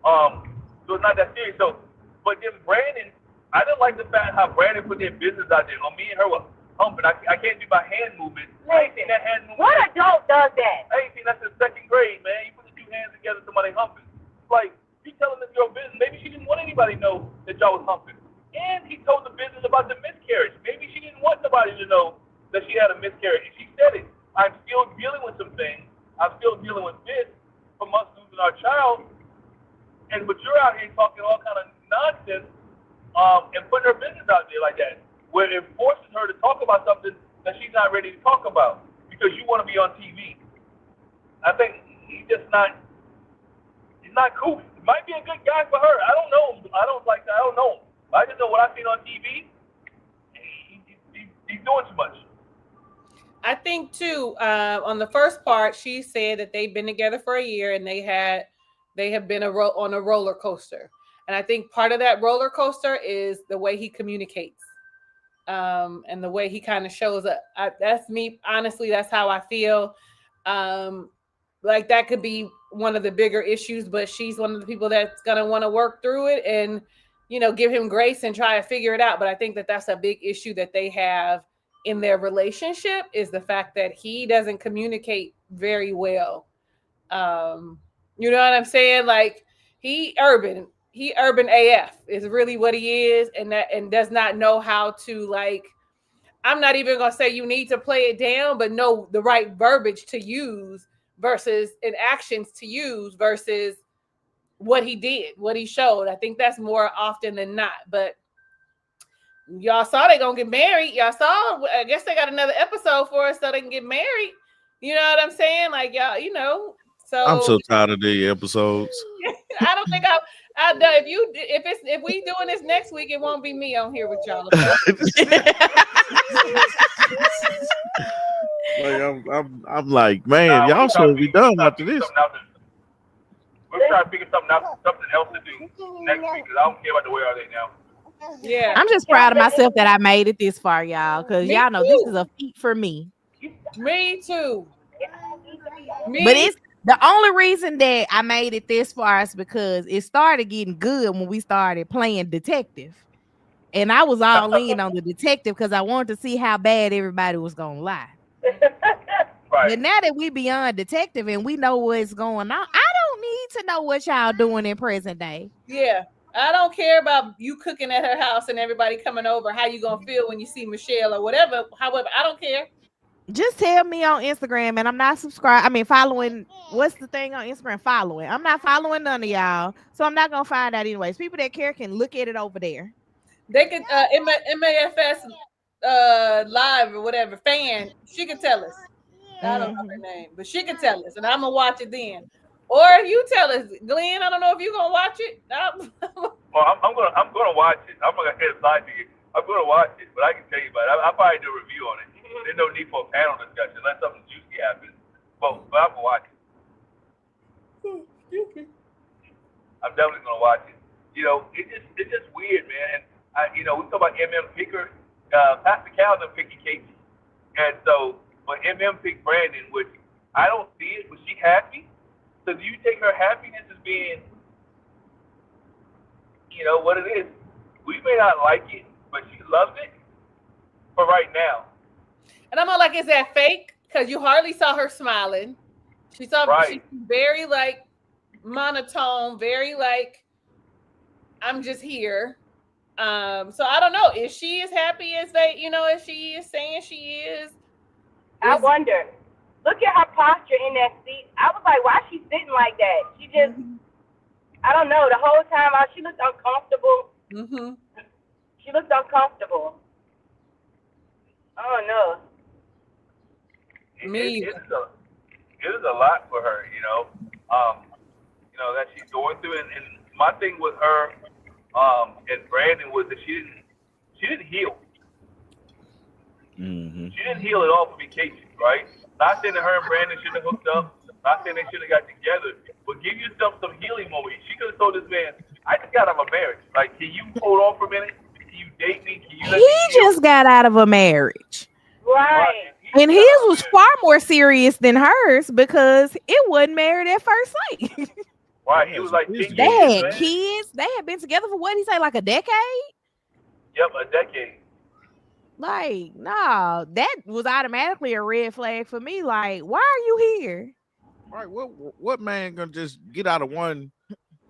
So it's not that serious. So, but then Brandon, I didn't like the fact how Brandon put their business out there. On me and her were humping. I can't do my hand movement. I ain't seen that hand movement. What adult does that? I ain't seen that since second grade, man. You put the two hands together, somebody humping. Like, you telling this girl business. Maybe she didn't want anybody to know that y'all was humping. And he told the business about the miscarriage. Maybe she didn't want nobody to know that she had a miscarriage. And she said it. I'm still dealing with some things. I'm still dealing with this from us losing our child. But you're out here talking all kind of nonsense and putting her business out there like that, where it forces her to talk about something that she's not ready to talk about because you want to be on TV. I think he's not cool. He might be a good guy for her. I don't know him. I don't know him. But I just know what I've seen on TV. He's doing too much. I think too, on the first part, she said that they've been together for a year and they have been on a roller coaster. And I think part of that roller coaster is the way he communicates, and the way he kind of shows up. That's me. Honestly, that's how I feel. Like that could be one of the bigger issues, but she's one of the people that's going to want to work through it and, give him grace and try to figure it out. But I think that that's a big issue that they have in their relationship, is the fact that he doesn't communicate very well. You know what I'm saying? Like he urban AF is really what he is. And does not know how to, like, I'm not even going to say you need to play it down, but know the right verbiage to use versus and actions to use versus what he did, what he showed. I think that's more often than not. But y'all saw they gonna get married. Y'all saw, I guess they got another episode for us so they can get married. You know what I'm saying? Like y'all, so I'm so tired of the episodes. I don't think I've done. If we doing this next week, it won't be me on here with y'all. Like I'm like, man, y'all should be done after this. We're trying to figure something else to do next week because I don't care about the way are they now. Yeah, I'm just proud of myself that I made it this far, y'all, because y'all know this is a feat for me. Me too. But it's the only reason that I made it this far is because it started getting good when we started playing detective. And I was all in on the detective because I wanted to see how bad everybody was gonna lie. Right. But now that we beyond detective and we know what's going on, I don't need to know what y'all doing in present day. Yeah. I don't care about you cooking at her house and everybody coming over, how you gonna feel when you see Michelle or whatever. However, I don't care. Just tell me on Instagram, and I'm not subscribed. I mean, following. What's the thing on Instagram? Following. I'm not following none of y'all, so I'm not gonna find out anyways. People that care can look at it over there. They could MAFS live or whatever fan. She could tell us. I don't know her name, but she could tell us, and I'm gonna watch it then. Or if you tell us, Glenn, I don't know if you're gonna watch it. Well, I'm gonna watch it. I'm gonna get a side to you. I'm gonna watch it, but I can tell you about it. I'll probably do a review on it. There's no need for a panel discussion unless something juicy happens. But I'm gonna watch it. I'm definitely gonna watch it. It's just weird, man. And we talk about Picker, Pastor Calvin picking Casey, and so when picked Brandon, which I don't see it, was she happy? So do you take her happiness as being, what it is? We may not like it, but she loves it for right now. And I'm not like, is that fake? Because you hardly saw her smiling. She's very like monotone, very like, I'm just here. So I don't know. Is she as happy as as she is saying she is? I wonder. Look at her posture in that seat. I was like, why is she sitting like that? She just, I don't know. The whole time she looked uncomfortable. Mm-hmm. She looked uncomfortable. Oh, no. It is a lot for her, that she's going through. And my thing with her and Brandon was that she didn't heal. Mm-hmm. She didn't heal at all for vacation, right? Not saying that her and Brandon should have hooked up. Not saying they should have got together. But give yourself some healing moment. She could have told this man, I just got out of a marriage. Like, can you hold on for a minute? Can you date me? Can you let me just got out of a marriage. Right. And his was far more serious than hers because it wasn't married at first sight. Right. He was like, they had kids. They had been together for what he say, like a decade? Yep, a decade. Like, no, that was automatically a red flag for me. Like, why are you here? Right. What man gonna just get out of one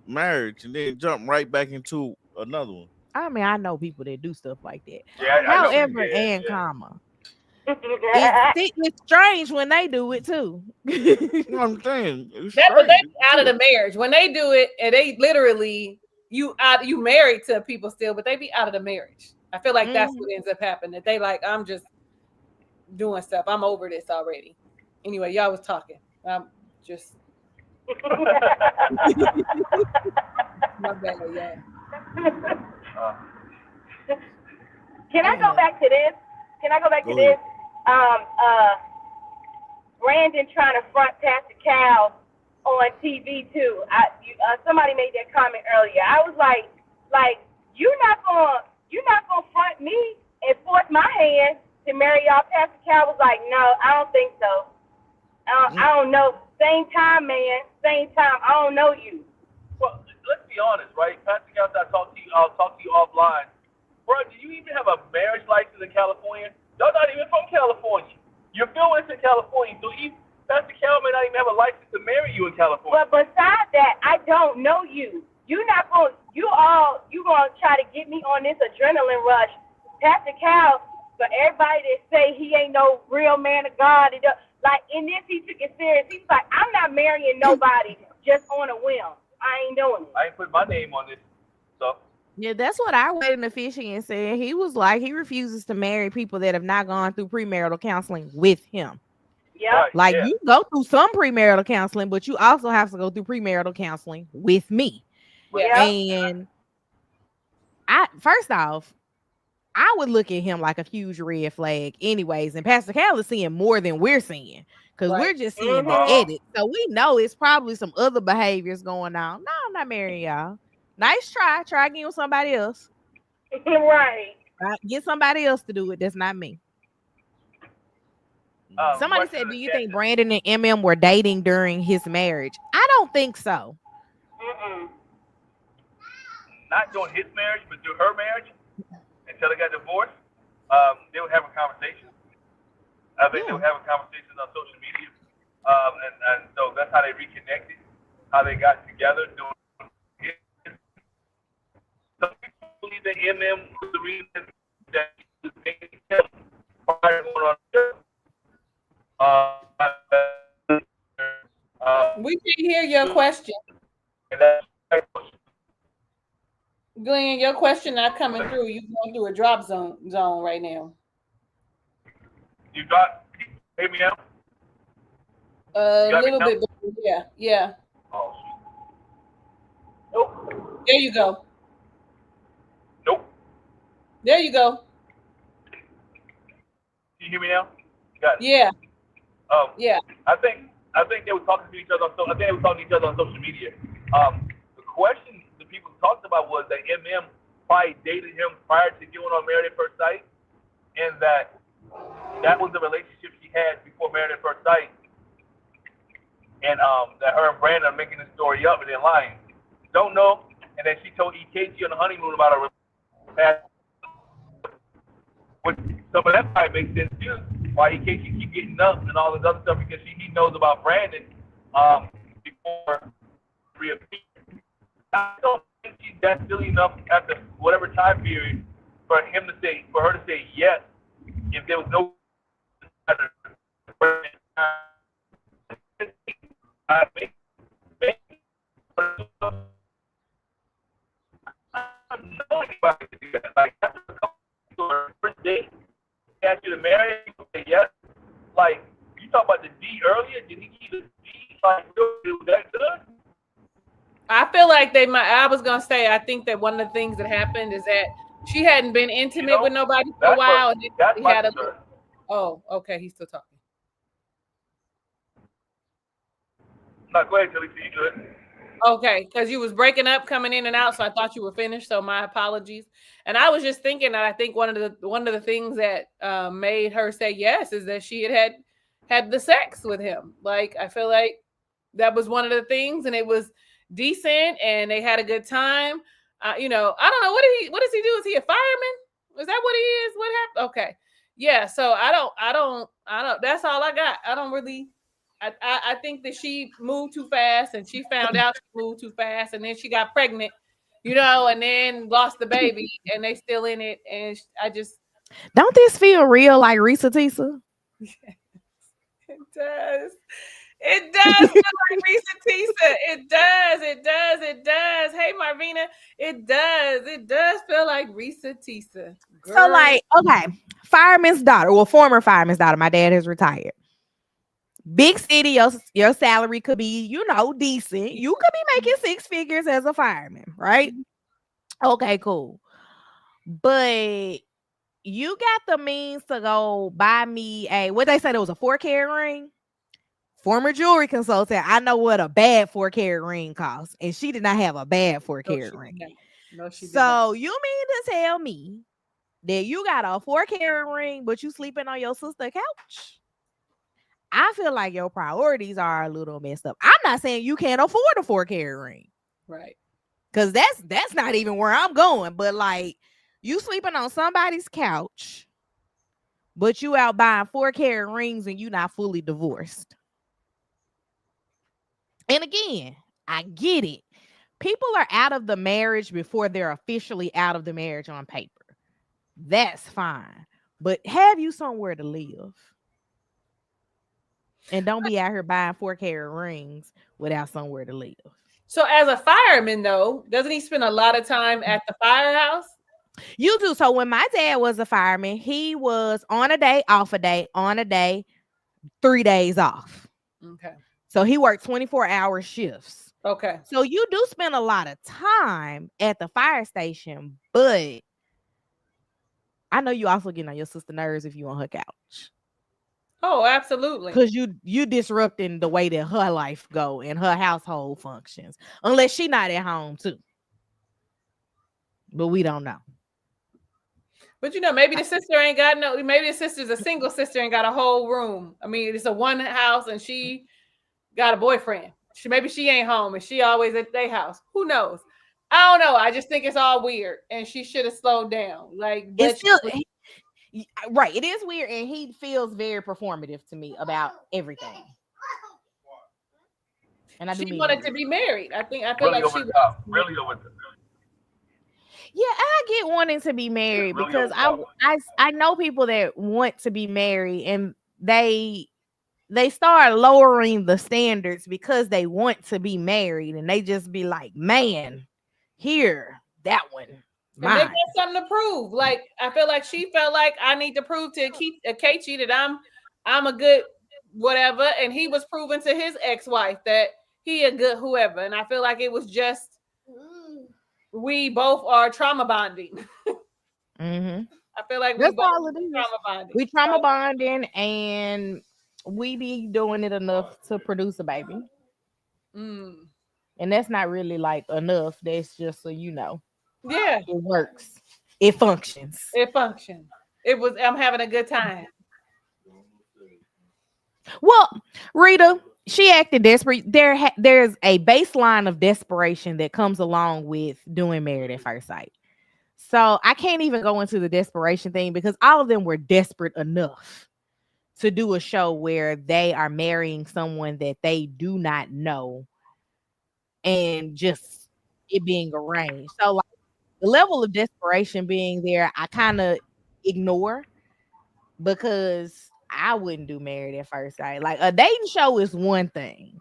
marriage and then jump right back into another one? I mean, I know people that do stuff like that. Yeah, I know. However, Yeah, and yeah. comma, it's strange when they do it too. You know what I'm saying? It's That's what they strange. be out of the marriage when they do it, and they literally you married to people still, but they be out of the marriage. I feel like that's what ends up happening. That they like, I'm just doing stuff. I'm over this already. Anyway, y'all was talking. I'm just my bad, yeah. Can I go back to this? Go ahead. Brandon trying to front Pastor Cal on TV too. Somebody made that comment earlier. I was like you're not gonna front me and force my hand to marry y'all. Pastor Cal was like, no, I don't think so. I don't know. Same time, man. Same time. I don't know you. Well, let's be honest, right? Pastor Cal, I'll talk to you offline. Bro, do you even have a marriage license in California? Y'all not even from California. You're filming this in California, so Pastor Cal may not even have a license to marry you in California. But besides that, I don't know you. You gonna try to get me on this adrenaline rush. Pastor Cal, for everybody that say he ain't no real man of God, like in this he took it serious. He's like, I'm not marrying nobody just on a whim. I ain't doing it. I ain't put my name on this stuff. Yeah, that's what I read in the fishing and said. He was like, he refuses to marry people that have not gone through premarital counseling with him. Yeah. Right, Like yeah. you go through some premarital counseling, but you also have to go through premarital counseling with me. Yeah. And first off, I would look at him like a huge red flag anyways. And Pastor Cal is seeing more than we're seeing because we're just seeing the edit. So we know it's probably some other behaviors going on. No, I'm not marrying y'all. Nice try. Try again with somebody else. Right. Get somebody else to do it. That's not me. Somebody said, do you think Brandon and MM were dating during his marriage? I don't think so. Not during his marriage, but through her marriage, until they got divorced, they were having conversations. I think they were having conversations on social media, and so that's how they reconnected, how they got together. Some people believe that MM was the reason that he was making him prior to going on the show. We can hear your question. And that's Glenn, your question not coming through. You going through a drop zone right now. You got hear me now? A little bit, yeah. Oh, nope. There you go. Nope. There you go. Can you hear me now? Got it. Yeah. Yeah. I think they were talking to each other on social media. The question the people talked about was that MM probably dated him prior to going on Married at First Sight, and that was the relationship she had before Married at First Sight, and that her and Brandon are making this story up and then lying. Don't know. And then she told EKG on the honeymoon about her past. Which some of that probably makes sense too. Why EKG keep getting up and all this other stuff, because he knows about Brandon before reappearing. I don't think she's that silly enough after whatever time period for her to say yes if there was no. Like first date, he asked you to marry, you say yes. Like you talk about the D earlier, did he keep the D like real that good? I feel like they might. I was gonna say, I think that one of the things that happened is that she hadn't been intimate with nobody for a while, and then he had a. Oh, okay, he's still talking. No, go ahead, Tilly. You good? Okay, because you was breaking up, coming in and out, so I thought you were finished. So my apologies. And I was just thinking that I think one of the things that made her say yes is that she had the sex with him. Like I feel like that was one of the things, and it was decent, and they had a good time. I don't know, what does he do? Is he a fireman? what he is? What happened? Okay. Yeah, so I don't that's all I got. I don't really I think that she moved too fast and she found out she moved too fast and then she got pregnant, and then lost the baby and they still in it and I just Don't this feel real like Risa Tisa? it does. It does feel like Risa Tisa. It does. It does. It does. Hey, Marvina. It does. It does feel like Risa Tisa. Girl. So, like, okay, fireman's daughter, well, former fireman's daughter. My dad has retired. Big city, your salary could be, decent. You could be making 6 figures as a fireman, right? Okay, cool. But you got the means to go buy me what they said it was a 4-carat ring. Former jewelry consultant, I know what a bad 4-carat ring costs, and she did not have a bad 4-carat ring. No, she did so not. You mean to tell me that you got a 4-carat ring, but you sleeping on your sister's couch? I feel like your priorities are a little messed up. I'm not saying you can't afford a 4-carat ring, right? Because that's not even where I'm going. But like, you sleeping on somebody's couch, but you out buying 4-carat rings and you not fully divorced. And again, I get it. People are out of the marriage before they're officially out of the marriage on paper. That's fine. But have you somewhere to live? And don't be out here buying 4-carat rings without somewhere to live. So as a fireman, though, doesn't he spend a lot of time at the firehouse? You do. So when my dad was a fireman, he was on a day, off a day, on a day, 3 days off. Okay. So he worked 24-hour shifts. Okay. So you do spend a lot of time at the fire station, but I know you also getting on your sister's nerves if you on her couch. Oh, absolutely. Because you disrupting the way that her life go and her household functions. Unless she not at home too. But we don't know. But maybe the sister ain't got maybe the sister's a single sister and got a whole room. I mean, it's a one house and she got a boyfriend. Maybe she ain't home and she always at their house. Who knows? I don't know. I just think it's all weird and she should have slowed down. Like, it's still right. It is weird and he feels very performative to me about everything. And she wanted to be married. I feel really like over she the top. Really over the top. Yeah, I get wanting to be married really because I know people that want to be married and they start lowering the standards because they want to be married and they just be like, man, here, that one. And they got something to prove. Like, I feel like she felt like I need to prove to Kechi that I'm a good whatever. And he was proving to his ex-wife that he a good whoever. And I feel like it was just we both are trauma bonding. Mm-hmm. I feel like that's all it is. Trauma bonding. We trauma bonding and we be doing it enough to produce a baby. And that's not really like enough. That's just so you know. Yeah. It works. It functions. I'm having a good time. Well, Rita, she acted desperate. There's a baseline of desperation that comes along with doing Married at First Sight. So I can't even go into the desperation thing because all of them were desperate enough to do a show where they are marrying someone that they do not know and just it being arranged. So like the level of desperation being there, I kind of ignore because I wouldn't do Married at First Sight. Like a dating show is one thing,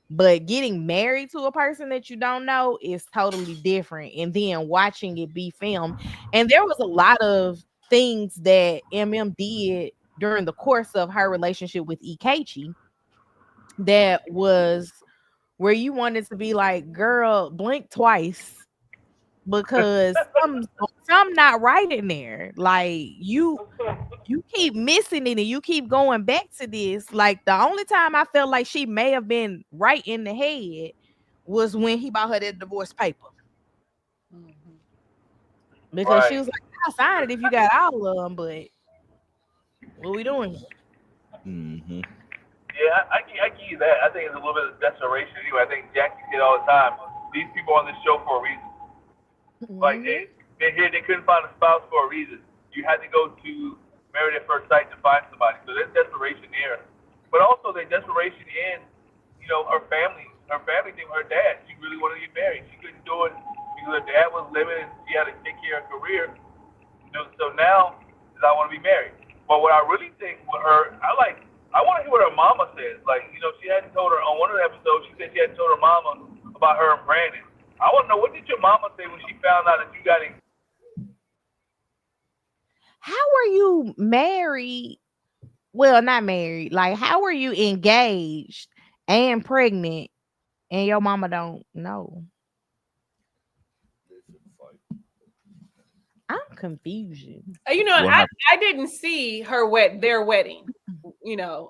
but getting married to a person that you don't know is totally different. And then watching it be filmed. And there was a lot of things that MM did during the course of her relationship with Ikechi that was where you wanted to be like, girl, blink twice because some not right in there. Like you keep missing it and you keep going back to this. Like the only time I felt like she may have been right in the head was when he bought her that divorce paper. Because she was like, I'll sign it if you got all of them, but what we doing? Mm-hmm. Yeah, I give you that. I think it's a little bit of desperation anyway. I think Jackie said all the time, these people on this show for a reason. Like they're here, they couldn't find a spouse for a reason. you had to go to married at first sight to find somebody. So there's desperation there, but also the desperation in, her family thing with her dad. She really wanted to get married. She couldn't do it because her dad was living and she had to take care of her career. So now I want to be married. But what I really think with her, I want to hear what her mama says. Like, she hadn't told her on one of the episodes. She said she hadn't told her mama about her and Brandon. I want to know, what did your mama say when she found out that you got engaged? How were you married? Well, not married. Like, how were you engaged and pregnant, and your mama don't know? I'm confused. I didn't see their wedding.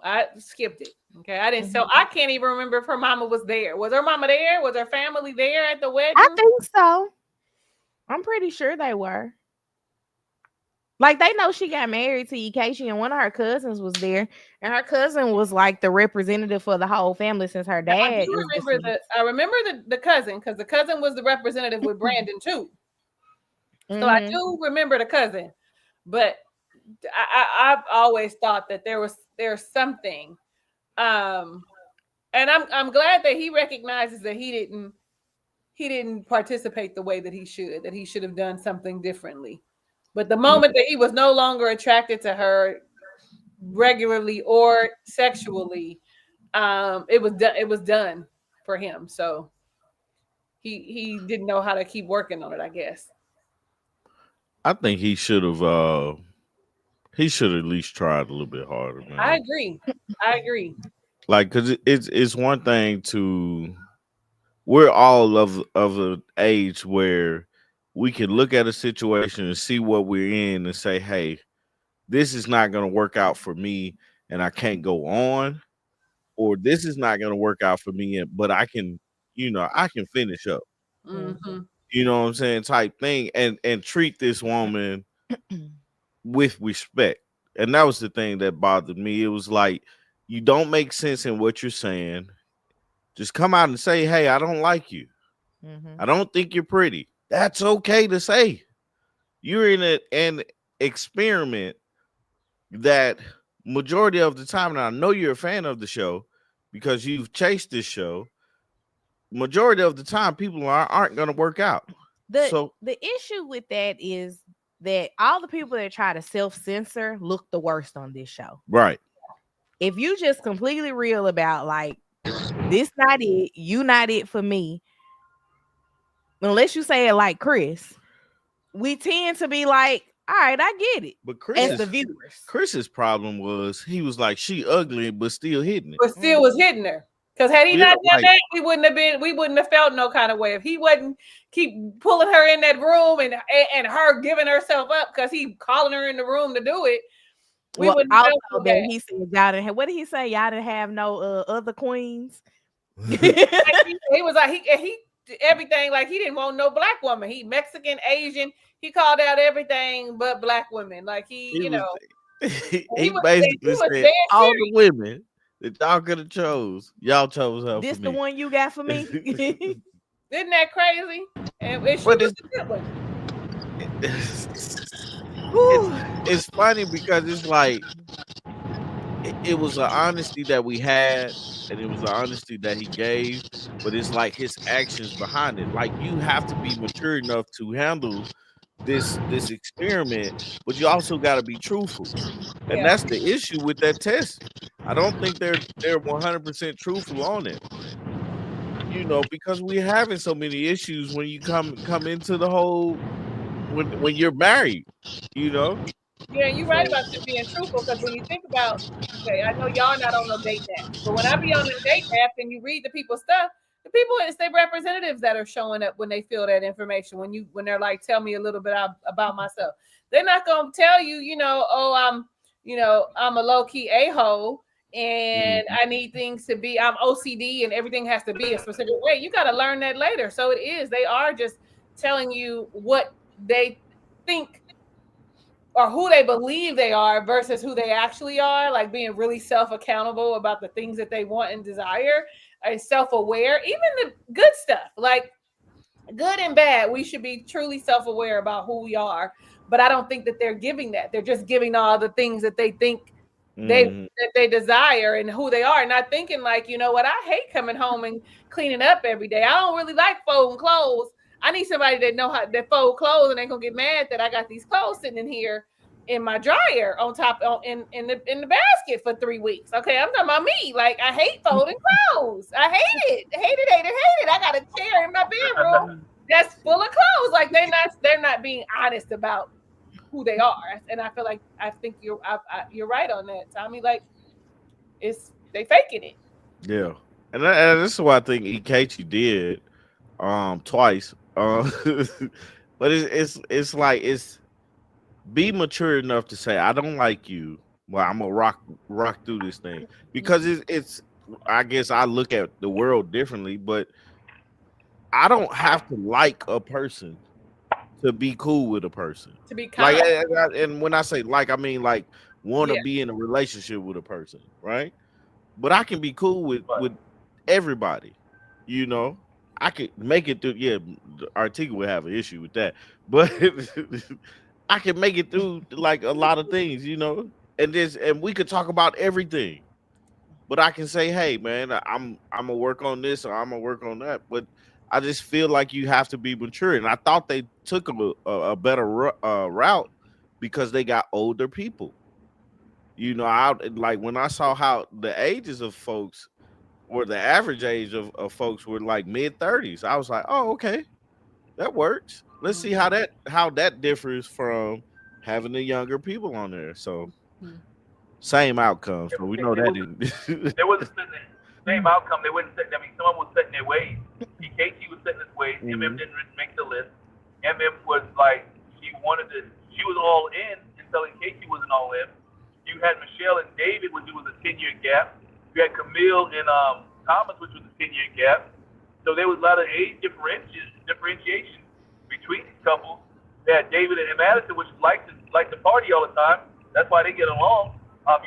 I skipped it. Okay, I didn't. So I can't even remember if her mama was there. Was her mama there? Was her family there at the wedding? I think so. I'm pretty sure they were. Like, they know she got married to Ikechi, and one of her cousins was there, and her cousin was like the representative for the whole family since her dad. I remember the cousin, because the cousin was the representative with Brandon too. So I do remember the cousin, but I've always thought that there's something, and I'm glad that he recognizes that he didn't participate the way that he should have done something differently. But the moment that he was no longer attracted to her regularly or sexually, it was done for him. So he didn't know how to keep working on it, I guess. I think he should have at least tried a little bit harder, man. I agree. Like, because it's one thing to, we're all of an age where we can look at a situation and see what we're in and say, hey, this is not going to work out for me and I can't go on, or this is not going to work out for me, but I can finish up. Mm-hmm. You know what I'm saying? Type thing, and treat this woman with respect. And that was the thing that bothered me. It was like, you don't make sense in what you're saying. Just come out and say, hey, I don't like you. I don't think you're pretty. That's okay to say. You're in an experiment that majority of the time, and I know you're a fan of the show because you've chased this show, majority of the time people aren't going to work out. The issue with that is that all the people that try to self-censor look the worst on this show. Right. If you just completely real about, like, this not it, you not it for me, unless you say it like Chris, we tend to be like, all right, I get it. But as the viewers, Chris's problem was he was like, she ugly, but still hitting it. But still was hitting her. Because had he not done that, we wouldn't have felt no kind of way. If he wouldn't keep pulling her in that room and her giving herself up because he calling her in the room to do it, we wouldn't have felt that. He said y'all didn't have, what did he say? Y'all didn't have no other queens. He was like, he everything, like he didn't want no black woman. He Mexican, Asian. He called out everything but black women. Like he basically said all the women that y'all could have chose, y'all chose her. This for the me. one you got for me. Isn't that crazy? And she was a good one. It's funny because it's like it was an honesty that we had, and it was an honesty that he gave, but it's like his actions behind it. Like, you have to be mature enough to handle this experiment, but you also got to be truthful, and that's the issue with that test. I don't think they're 100% truthful on it, because we're having so many issues when you come into the whole when you're married, Yeah, you're right about just being truthful, because when you think about, okay, I know y'all not on no date app, but when I be on the date app and you read the people's stuff, the people, it's their representatives that are showing up when they feel that information. When they're like, tell me a little bit about myself, they're not gonna tell you, I'm a low key a-hole and I need things to be, I'm OCD and everything has to be a specific way. You got to learn that later. So they are just telling you what they think or who they believe they are versus who they actually are, like being really self-accountable about the things that they want and desire, and self-aware. Even the good stuff, like good and bad, we should be truly self-aware about who we are but I don't think that they're giving that. They're just giving all the things that they think Mhm. they desire and who they are, not thinking like, you know what, I hate coming home and cleaning up every day. I don't really like folding clothes. I need somebody that know how to fold clothes and ain't gonna get mad that I got these clothes sitting in here in my dryer on top in the basket for 3 weeks. Okay, I'm talking about me. Like, I hate folding clothes. I hate it. Hate it. I got a chair in my bedroom that's full of clothes. Like, they're not being honest about who they are. And I feel like I think you're right on that, Tommy. Like, they faking it. Yeah, and this is what I think Ikechi did twice. But it's like be mature enough to say I don't like you. Well, I'm gonna rock through this thing because it's I guess I look at the world differently, but I don't have to like a person to be cool with a person. To be Like, kind. and when I say like, I mean like want to Yeah. be in a relationship with a person, right? But I can be cool with everybody, you know. I could make it through. Yeah, Artiga would have an issue with that, but I can make it through like a lot of things, you know. And we could talk about everything. But I can say, hey man, I'm gonna work on this or I'm gonna work on that. But I just feel like you have to be mature. And I thought they took a better route because they got older people. You know, I like when I saw how the ages of folks or the average age of folks were like mid-30s. I was like, oh, okay, that works. Let's see how that differs from having the younger people on there. So same outcomes, but we know that didn't. There wasn't the same outcome. They wouldn't set. I mean, someone was setting their ways. PKT was setting his ways. MM didn't make the list. MM was like she was all in until KT wasn't all in. You had Michelle and David, which was a 10-year gap. You had Camille and Thomas, which was a 10-year gap. So there was a lot of age differentiation between these couples. They had David and Madison, which liked to party all the time. That's why they get along.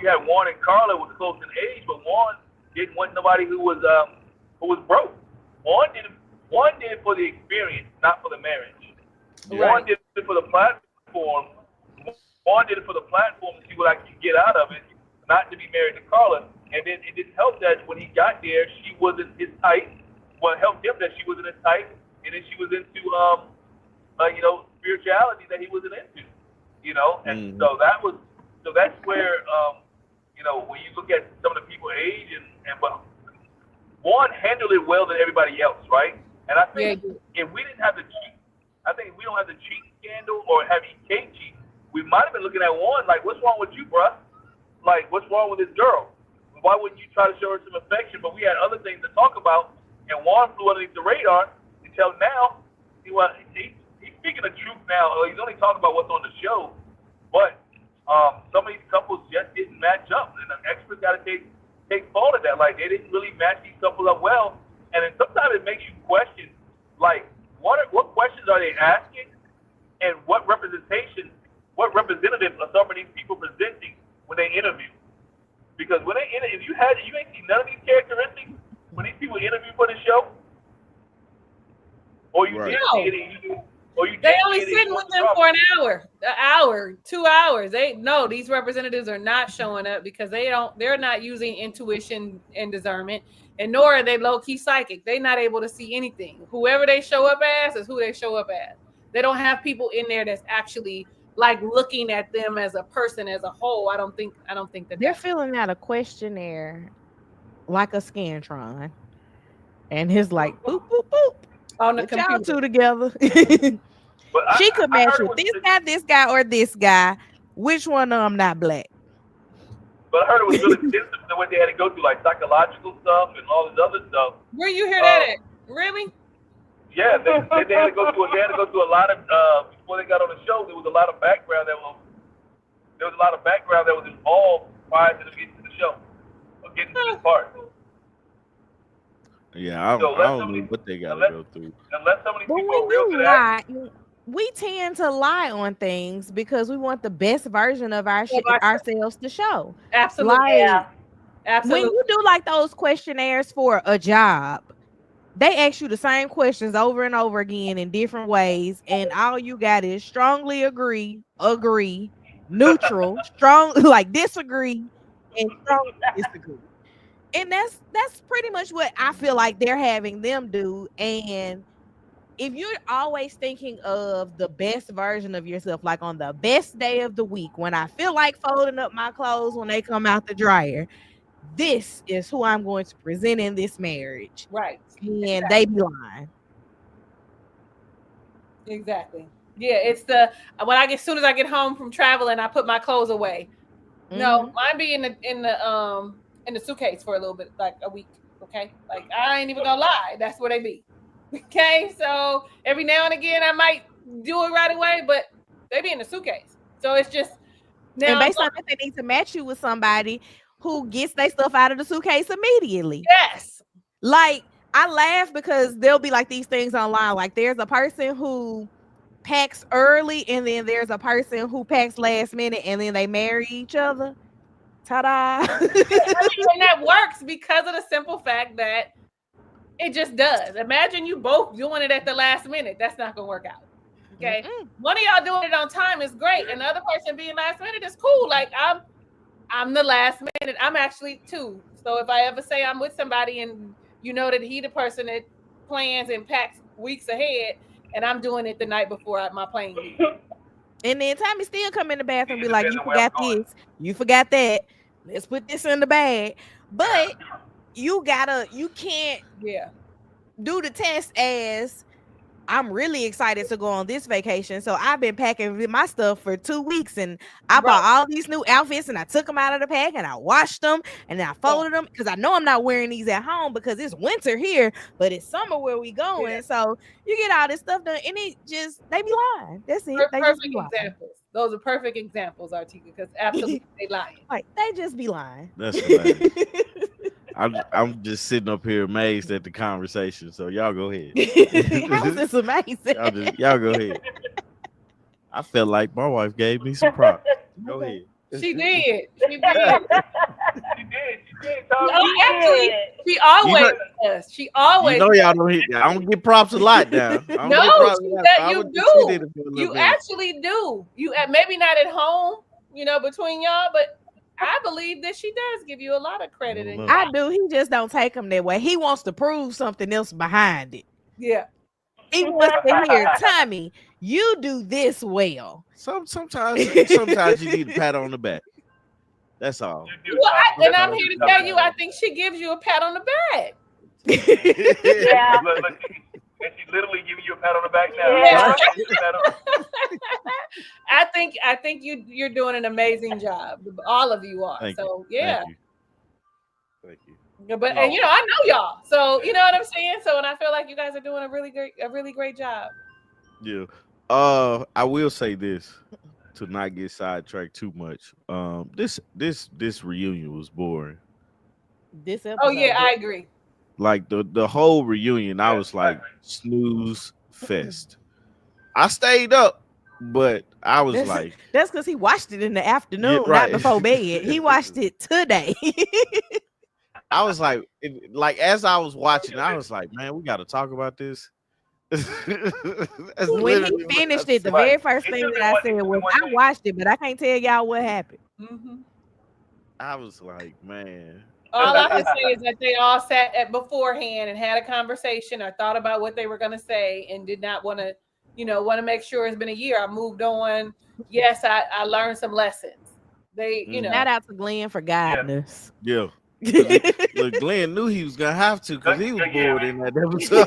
You had Warren and Carla was close in age, but Warren didn't want nobody who was broke. Warren did it for the experience, not for the marriage. Yeah. Warren did it for the platform. Warren did it for the platform to see what I could get out of it, not to be married to Carla. And then it didn't help that when he got there, she wasn't his type. Well, it helped him that she wasn't his type, and then she was into spirituality that he wasn't into. And so that's where when you look at some of the people age and Warren handled it well than everybody else, right? And I think if we didn't have the cheat, I think if we don't have the cheat scandal or have EK cheat, we might have been looking at Warren like, what's wrong with you, bruh? Like, what's wrong with this girl? Why wouldn't you try to show her some affection? But we had other things to talk about, and Warren flew underneath the radar until now. He's speaking the truth now. He's only talking about what's on the show, but some of these couples just didn't match up, and the experts got to take fault of that. Like, they didn't really match these couples up well, and then sometimes it makes you question, like, what questions are they asking, and what representative are some of these people presenting when they interview? Because when they if you ain't seen none of these characteristics when these people interview for the show, or you did see it, they only sitting with them for an hour, 2 hours. These representatives are not showing up because they're not using intuition and discernment, and nor are they low-key psychic. They're not able to see anything. Whoever they show up as is who they show up as. They don't have people in there that's actually like looking at them as a person as a whole. I don't think that they're filling out a questionnaire like a Scantron, and it's like boop boop boop on the Get y'all computer. two together. She could match with this guy, or this guy. Which one of them not black? But I heard it was really extensive to what they had to go through, like psychological stuff and all this other stuff. Where you hear that at? Really? Yeah, they had to go through a lot of before they got on the show. There was a lot of background that was involved prior to them getting to the show, or getting to this part. Yeah, I don't know what they got to go through. Unless some of these But people when are real you good lie, actors. we tend to lie on things because we want the best version of ourselves to show. Absolutely. Like, Absolutely. when you do like those questionnaires for a job, they ask you the same questions over and over again in different ways, and all you got is strongly agree, neutral, strong, like disagree, and strongly disagree. And that's pretty much what I feel like they're having them do. And if you're always thinking of the best version of yourself, like on the best day of the week, when I feel like folding up my clothes when they come out the dryer, this is who I'm going to present in this marriage. Right. And they be lying. Exactly. Yeah, it's the when I get, as soon as I get home from traveling, I put my clothes away. No, mine be in the suitcase for a little bit, like a week. Okay, like I ain't even gonna lie, that's where they be. Okay, so every now and again I might do it right away, but they be in the suitcase. So it's just now. And based on that, they need to match you with somebody who gets their stuff out of the suitcase immediately. Yes. Like, I laugh because there'll be like these things online. Like, there's a person who packs early, and then there's a person who packs last minute, and then they marry each other. Ta-da! And that works because of the simple fact that it just does. Imagine you both doing it at the last minute. That's not gonna work out. Okay, one of y'all doing it on time is great, and the other person being last minute is cool. Like I'm the last minute. I'm actually two. So if I ever say I'm with somebody and you know that he the person that plans and packs weeks ahead, and I'm doing it the night before my plane leaves. And then Tommy still come in the bathroom and be like, you forgot this, you forgot that. Let's put this in the bag. But you can't do the test as I'm really excited to go on this vacation. So I've been packing my stuff for 2 weeks, and I bought all these new outfits, and I took them out of the pack and I washed them and then I folded them because I know I'm not wearing these at home because it's winter here, but it's summer where we going. Yeah. So you get all this stuff done, and it just, they be lying. That's it. They perfect examples. Those are perfect examples, Artika, because absolutely they lying. Like, they just be lying. That's hilarious. I'm just sitting up here amazed at the conversation. So y'all go ahead. That was just amazing. Y'all go ahead. I felt like my wife gave me some props. Go ahead. She did. She did. No, actually, she always does. She always. You know, y'all don't hit. I don't get props a lot now. No, you do. You actually do. You maybe not at home, between y'all, but I believe that she does give you a lot of credit. I do. He just don't take them that way. He wants to prove something else behind it. Yeah. He wants to hear, Tommy, you do this well. Sometimes you need a pat on the back. That's all. Well, I'm here to tell you, I think she gives you a pat on the back. Yeah. And she's literally giving you a pat on the back now. Yeah. I think you're doing an amazing job. All of you are. Thank you. But and I know y'all. So you know what I'm saying? So and I feel like you guys are doing a really great job. Yeah. I will say this to not get sidetracked too much. This reunion was boring. This episode. Oh yeah, I agree. Like the whole reunion, I was like snooze fest. I stayed up, but I was like, that's because he watched it in the afternoon, not before bed. He watched it today. I was like, as I was watching, I was like, man, we got to talk about this. When he finished it, the very first thing that I said was, I watched it, but I can't tell y'all what happened. Mm-hmm. I was like, man. All I can say is that they all sat beforehand and had a conversation or thought about what they were going to say and did not want to, make sure it's been a year. I moved on. Yes, I learned some lessons. They, Shout out to Glenn for guiding us. Yeah. Look, Glenn knew he was gonna have to because he was bored in that episode.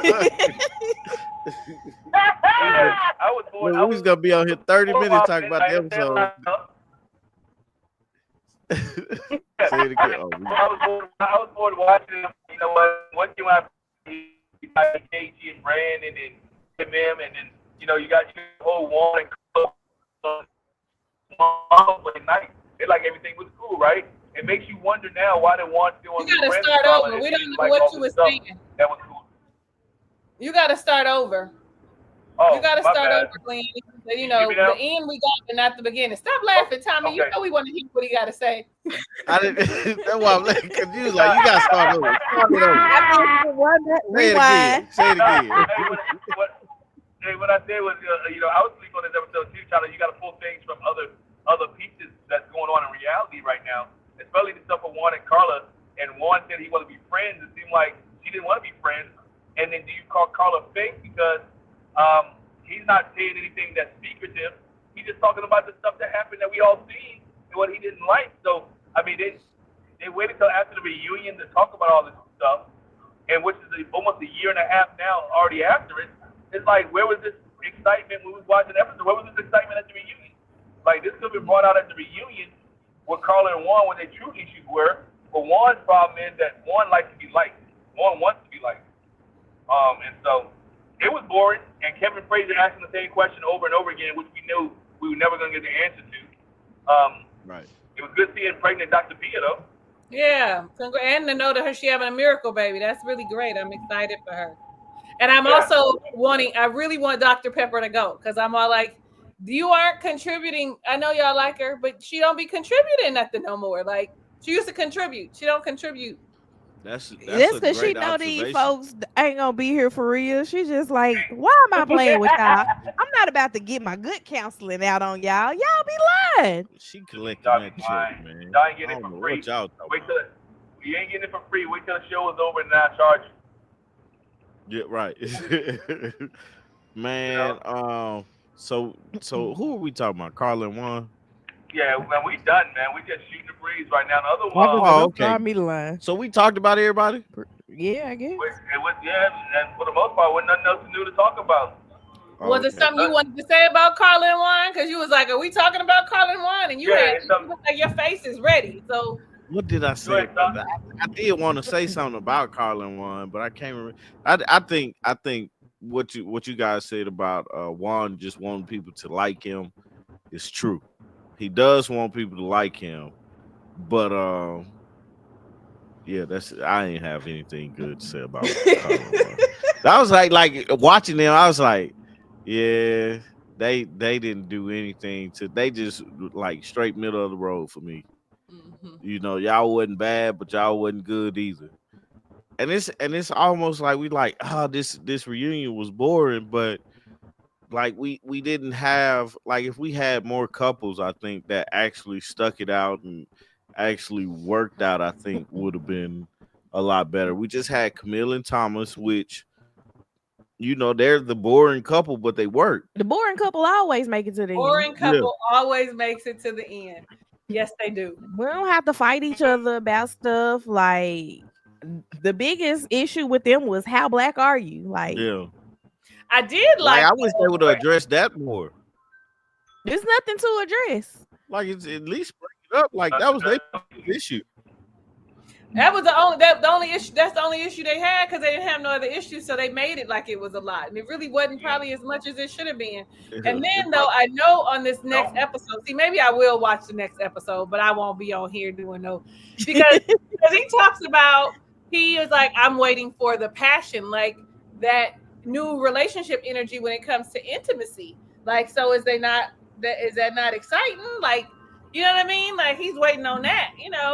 I was bored. We was gonna be on here 30 minutes talking about the episode. Say it again. I was bored watching him. You know what? Once you have KG and Brandon and him, and then you got your whole Juan and night. It's like everything was cool, right? It makes you wonder now why they want to do. You gotta start over. We don't know what you were saying. That was cool. You gotta start over. Oh, you gotta start over, Glenn. You know, the end we got, but not the beginning. Stop laughing, Tommy. Okay. You know we want to hear what he got to say. I didn't. That's why I'm like confused. Like you got to start over. Start it over. Rewind. Say it again. What I said was, I was speaking on this episode too, Tyler. You got to pull things from other pieces that's going on in reality right now, especially the stuff with Juan and Carla. And Juan said he wanted to be friends. It seemed like she didn't want to be friends. And then do you call Carla fake because he's not saying anything that's secretive? He's just talking about the stuff that happened that we all seen and what he didn't like. So I mean, they waited till after the reunion to talk about all this stuff, and which is almost a year and a half now already after it. It's like, where was this excitement when we was watching the episode? Where was this excitement at the reunion? Like, this could have been brought out at the reunion with Carla and Juan when their true issues were. But Juan's problem is that Juan likes to be liked. Juan wants to be liked. And so it was boring. And Kevin Frazier asking the same question over and over again, which we knew we were never going to get the answer to. Right. It was good seeing pregnant Dr. Pia, though. Yeah. And to know that she having a miracle baby. That's really great. I'm excited for her. And I'm also I really want Dr. Pepper to go because I'm all like, you aren't contributing. I know y'all like her, but she don't be contributing nothing no more. Like, she used to contribute. She don't contribute. That's because she know these folks ain't gonna be here for real. She's just like, why am I playing with y'all? I'm not about to get my good counseling out on y'all. Y'all be lying. She collecting that check, man. Y'all ain't getting it for free. You ain't getting it for free. Wait till the show is over and then I charge you. Yeah, right. Man, so who are we talking about? Carla and Juan? Yeah, man, we done, man. We just shooting the breeze right now. The other one. Oh, okay. Start me to lie. So we talked about everybody? Yeah, I guess. It was, and for the most part, wasn't nothing else new to talk about. Was it something you wanted to say about Carla and Juan? Because you was like, are we talking about Carla and Juan? And you look like your face is ready. So what did I say about that? I did want to say something about Carla and Juan, but I can't remember. I think what you guys said about Juan just wanting people to like him is true. He does want people to like him, but I ain't have anything good to say about Carla and Juan. I was like watching them, I was like, yeah, they didn't do anything they just like straight middle of the road for me. Mm-hmm. Y'all wasn't bad, but y'all wasn't good either. And it's almost like we like, this reunion was boring, but like we didn't have, like, if we had more couples, I think that actually stuck it out and actually worked out, I think would have been a lot better. We just had Camille and Thomas, which they're the boring couple, but they work. The boring couple always make it to the end. Boring couple always makes it to the end. Yes, they do. We don't have to fight each other about stuff. Like, the biggest issue with them was, how black are you? Like, I did like I wish they would have addressed that more. There's nothing to address. Like, it's at least bring it up. Like, that was their issue. That was the only issue. That's the only issue they had because they didn't have no other issues. So they made it like it was a lot, and it really wasn't probably as much as it should have been. And then though, I know on this next episode, maybe I will watch the next episode, but I won't be on here doing because he talks about, he was like, I'm waiting for the passion, like that new relationship energy when it comes to intimacy. Like, so is that not exciting? Like, you know what I mean? Like, he's waiting on that.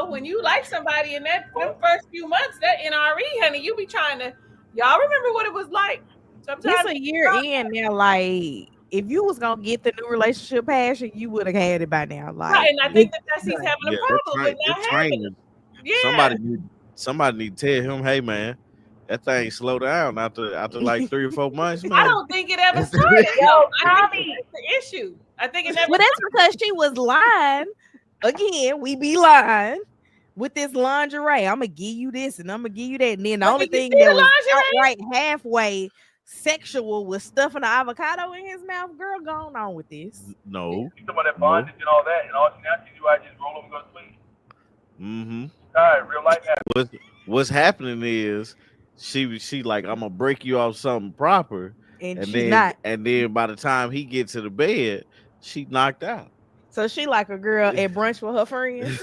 When you like somebody in them first few months, that NRE, honey, you be trying to, y'all remember what it was like. Sometimes it's a year in now. Like, if you was gonna get the new relationship passion, you would have had it by now. Like, right, and I think that's he's having a problem with not having it. Yeah. Somebody need to tell him, hey man, that thing slow down after like 3 or 4 months, man. I don't think it ever started. I think it's the issue. I think it never. Well, that's because she was lying. Again, we be lying with this lingerie. I'm gonna give you this and I'm gonna give you that. And then the only thing that was outright halfway sexual was stuffing an avocado in his mouth. Girl, going on with this. No. You talking about that bondage and all that, and all she do, I just roll over and go to sleep. Mm-hmm. All right, real life happens. What's happening is she like, I'm gonna break you off something proper, and then not. And then by the time he gets to the bed, she knocked out. So she like a girl at brunch with her friends.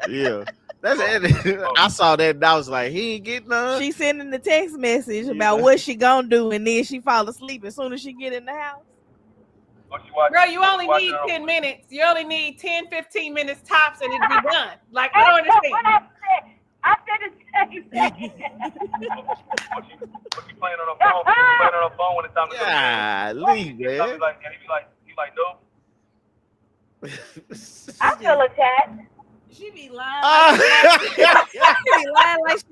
Yeah. That's it. I saw that and I was like, he ain't getting none. She sending the text message about what she gonna do, and then she fall asleep as soon as she get in the house. Bro, you only need 10 minutes. You only need 10, 15 minutes tops and it'd be done. Like, I don't understand. I said the same thing. What you playing on her phone? Playing on her phone when it's time to go. Golly, man. He like, no. I feel attacked. She be lying. She be lying like she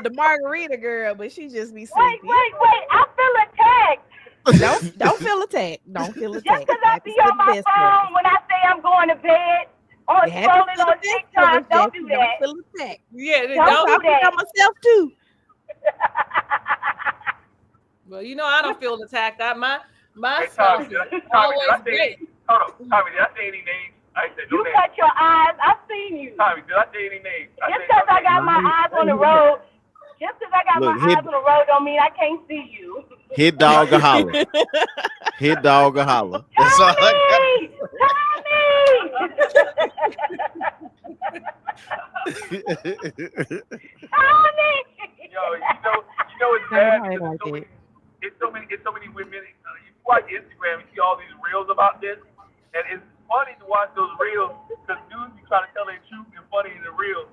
the margarita girl, but she just be sleepy. Wait. I feel attacked. Don't feel attacked. Don't feel Just attacked. because I be on my phone when I say I'm going to bed or scrolling on TikTok, don't do that. Don't feel attacked. Yeah, don't do that. I myself too. Well, you know I don't feel attacked. My Hey, stuff Tommy, is always great. Hold on, Tommy, did I say any names? I said no You names. cut your eyes. I've seen you. Tommy, did I say any names? Just because I got my eyes on the road, don't mean I can't see you. Hit dog or holler. Hit dog or holler. That's all I Tommy! Yo, you know it's bad. It's so many women. You watch Instagram, you see all these reels about this, and it's funny to watch those reels because dudes be trying to tell their truth and funny in the reels.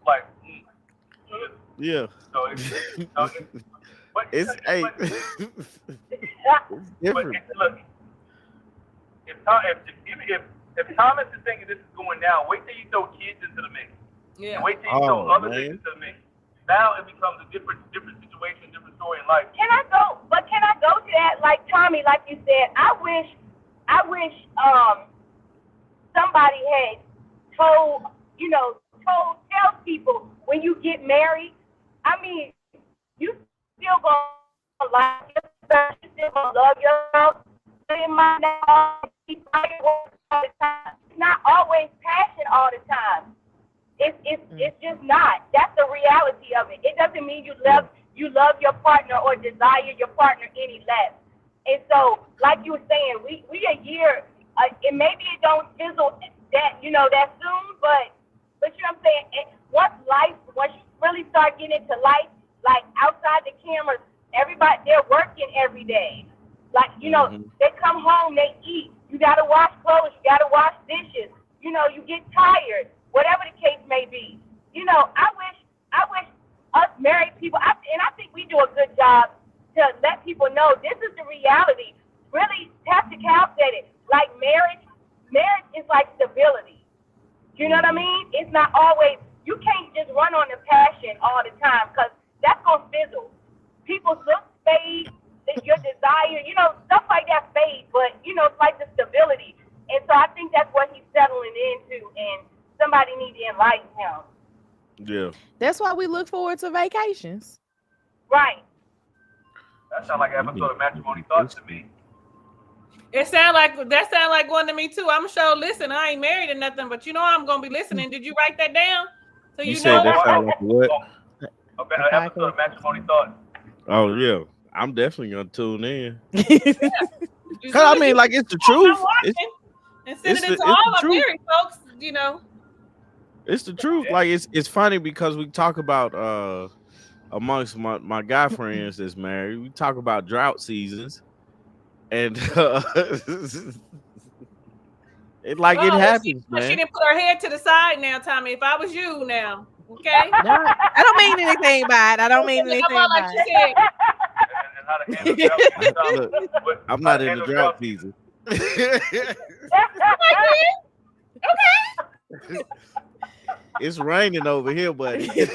Like, yeah. So but it's different. But look, if Thomas is thinking this is going down, wait till you throw kids into the mix. Yeah. And wait till you throw other things into the mix. Now it becomes a different situation, different story in life. Can I go to that, like Tommy, like you said, I wish somebody had tell people when you get married, I mean, you still gonna like yourself, you still gonna love yourself. It might not be all the time. It's not always passion all the time. It's just not. That's the reality of it. It doesn't mean you love your partner or desire your partner any less. And so, like you were saying, we a year, and maybe it don't fizzle that soon, but you know what I'm saying. Once you really start getting into life, like outside the cameras, everybody they're working every day. Like they come home, they eat. You gotta wash clothes, you gotta wash dishes. You get tired. Whatever the case may be, I wish us married people, and I think we do a good job to let people know this is the reality. Really, Pastor Cal said it. Like marriage is like stability. You know what I mean? It's not always. You can't just run on the passion all the time because that's gonna fizzle. People's looks fade, your desire, stuff like that fade. But it's like the stability, and so I think that's what he's settling into, and somebody needs to enlighten him. Yeah. That's why we look forward to vacations. Right. That sounds like an episode of Matrimony Thoughts to me. That sound like one to me too. I'm sure. Listen, I ain't married or nothing, but I'm gonna be listening. Did you write that down? So you said that sound like what? An episode of Matrimony Thoughts. Oh yeah, I'm definitely gonna tune in. Cause I mean, like it's the truth. And send it to all our married folks. It's the truth. Like it's funny because we talk about amongst my guy friends that's married, we talk about drought seasons, and it happens, man. She didn't put her head to the side now, Tommy. If I was you now, okay? No, I don't mean anything by it. I don't mean anything by it. And how to handle drought season. I'm not in the drought season. Okay. It's raining over here, buddy. Hey!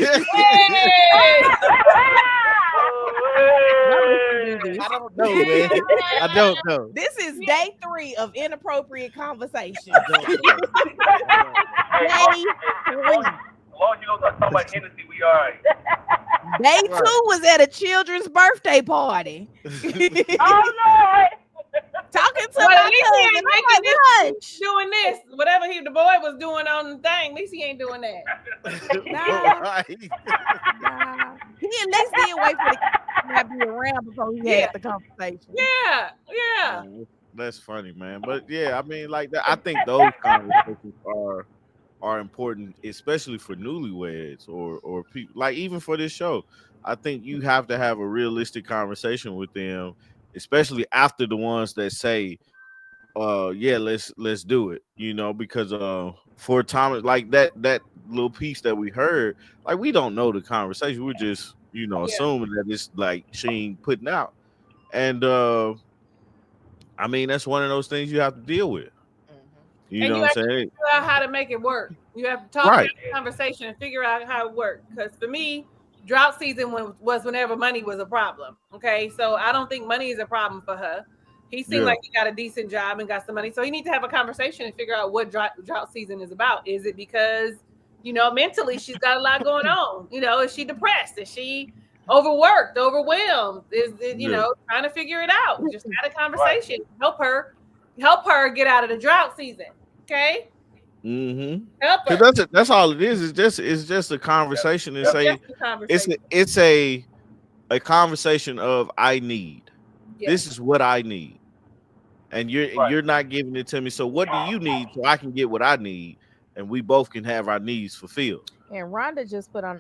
I don't know, man. I don't know. This is day 3 of inappropriate conversation. As long as you don't talk about Hennessy, we all right. Day 2 was at a children's birthday party. Oh Lord. Talking to Well, my at least he cousin. ain't I'm making this lunch. doing this. Whatever the boy was doing on the thing, at least he ain't doing that. Nah. He at least didn't wait for the kids to be around before he had the conversation. Yeah. That's funny, man. But yeah, I mean, like that. I think those conversations are important, especially for newlyweds or people. Like even for this show, I think you have to have a realistic conversation with them, especially after the ones that say, yeah, let's do it, because for Thomas, like that little piece that we heard, like we don't know the conversation, we're just Yeah. assuming that it's like Sheen putting out. And I mean, that's one of those things you have to deal with. You And know you what have I'm to saying? figure out how to make it work. You have to talk, Right. have a conversation, and figure out how it works. Because for me, drought season was whenever money was a problem. Okay, so I don't think money is a problem for her. He seemed Yeah. like he got a decent job and got some money, so he needs to have a conversation and figure out what drought season is about. Is it because mentally she's got a lot going on? Is she depressed? Is she overworked, overwhelmed? Is it Yeah. trying to figure it out? Just had a Right. conversation. Help her get out of the drought season. Okay. Mm-hmm. Help her. Because that's all it is. It's just a conversation and Yep. say Just a conversation. it's a conversation of I need. Yeah. This is what I need. And Right. you're not giving it to me. So what do you need so I can get what I need and we both can have our needs fulfilled? And Rhonda just put on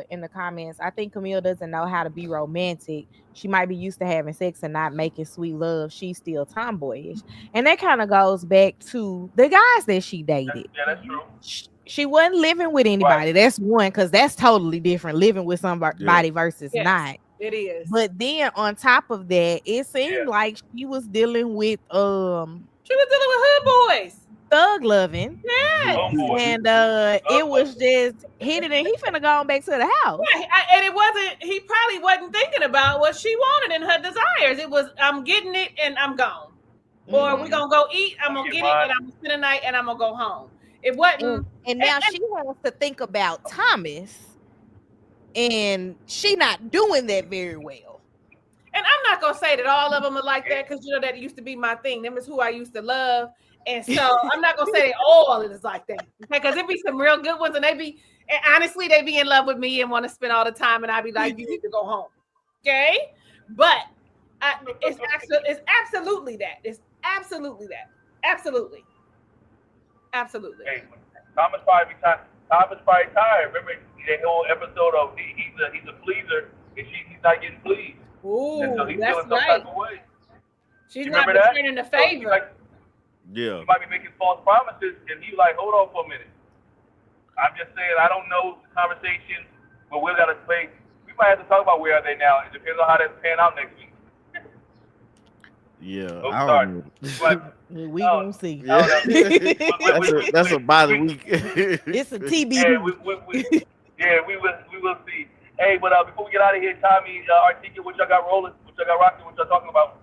in the comments, I think Camille doesn't know how to be romantic. She might be used to having sex and not making sweet love. She's still tomboyish. And that kind of goes back to the guys that she dated. Yeah, that's true. She wasn't living with anybody. Right. That's one, because that's totally different, living with somebody versus Yes. not. It is. But then on top of that, it seemed like she was dealing with she was dealing with hood boys. thug loving. Yeah. Oh, boy. And it was just hit it, and he finna go on back to the house. And it wasn't. He probably wasn't thinking about what she wanted and her desires. It was, I'm getting it and I'm gone. Or we're gonna go eat. I'm gonna get it and I'm gonna spend the night and I'm gonna go home. It wasn't. And now she wants to think about Thomas, and she not doing that very well. And I'm not gonna say that all of them are like that, because that used to be my thing. Them is who I used to love. And so I'm not gonna say that all of it is like that, because there be some real good ones, and honestly they be in love with me and want to spend all the time, and I be like, you need to go home, okay? But it's absolutely that. It's absolutely that. Absolutely. Hey, Thomas probably tired. Remember the whole episode of he's a pleaser and he's not getting pleased. Ooh, And so he's that's feeling some right. type of way. She's You not remember that? returning the So favor. Yeah. He might be making false promises, and he's like, hold on for a minute. I'm just saying, I don't know the conversations, but we got to play. We might have to talk about where are they now. It depends on how that's pan out next week. Yeah. Oh, I sorry. don't know. But, We gonna see. Yeah. That's a by the week. It's a TBD. yeah, we will see. Hey, but before we get out of here, Tommy, articulate what y'all got rolling, what y'all got rocking, what y'all talking about.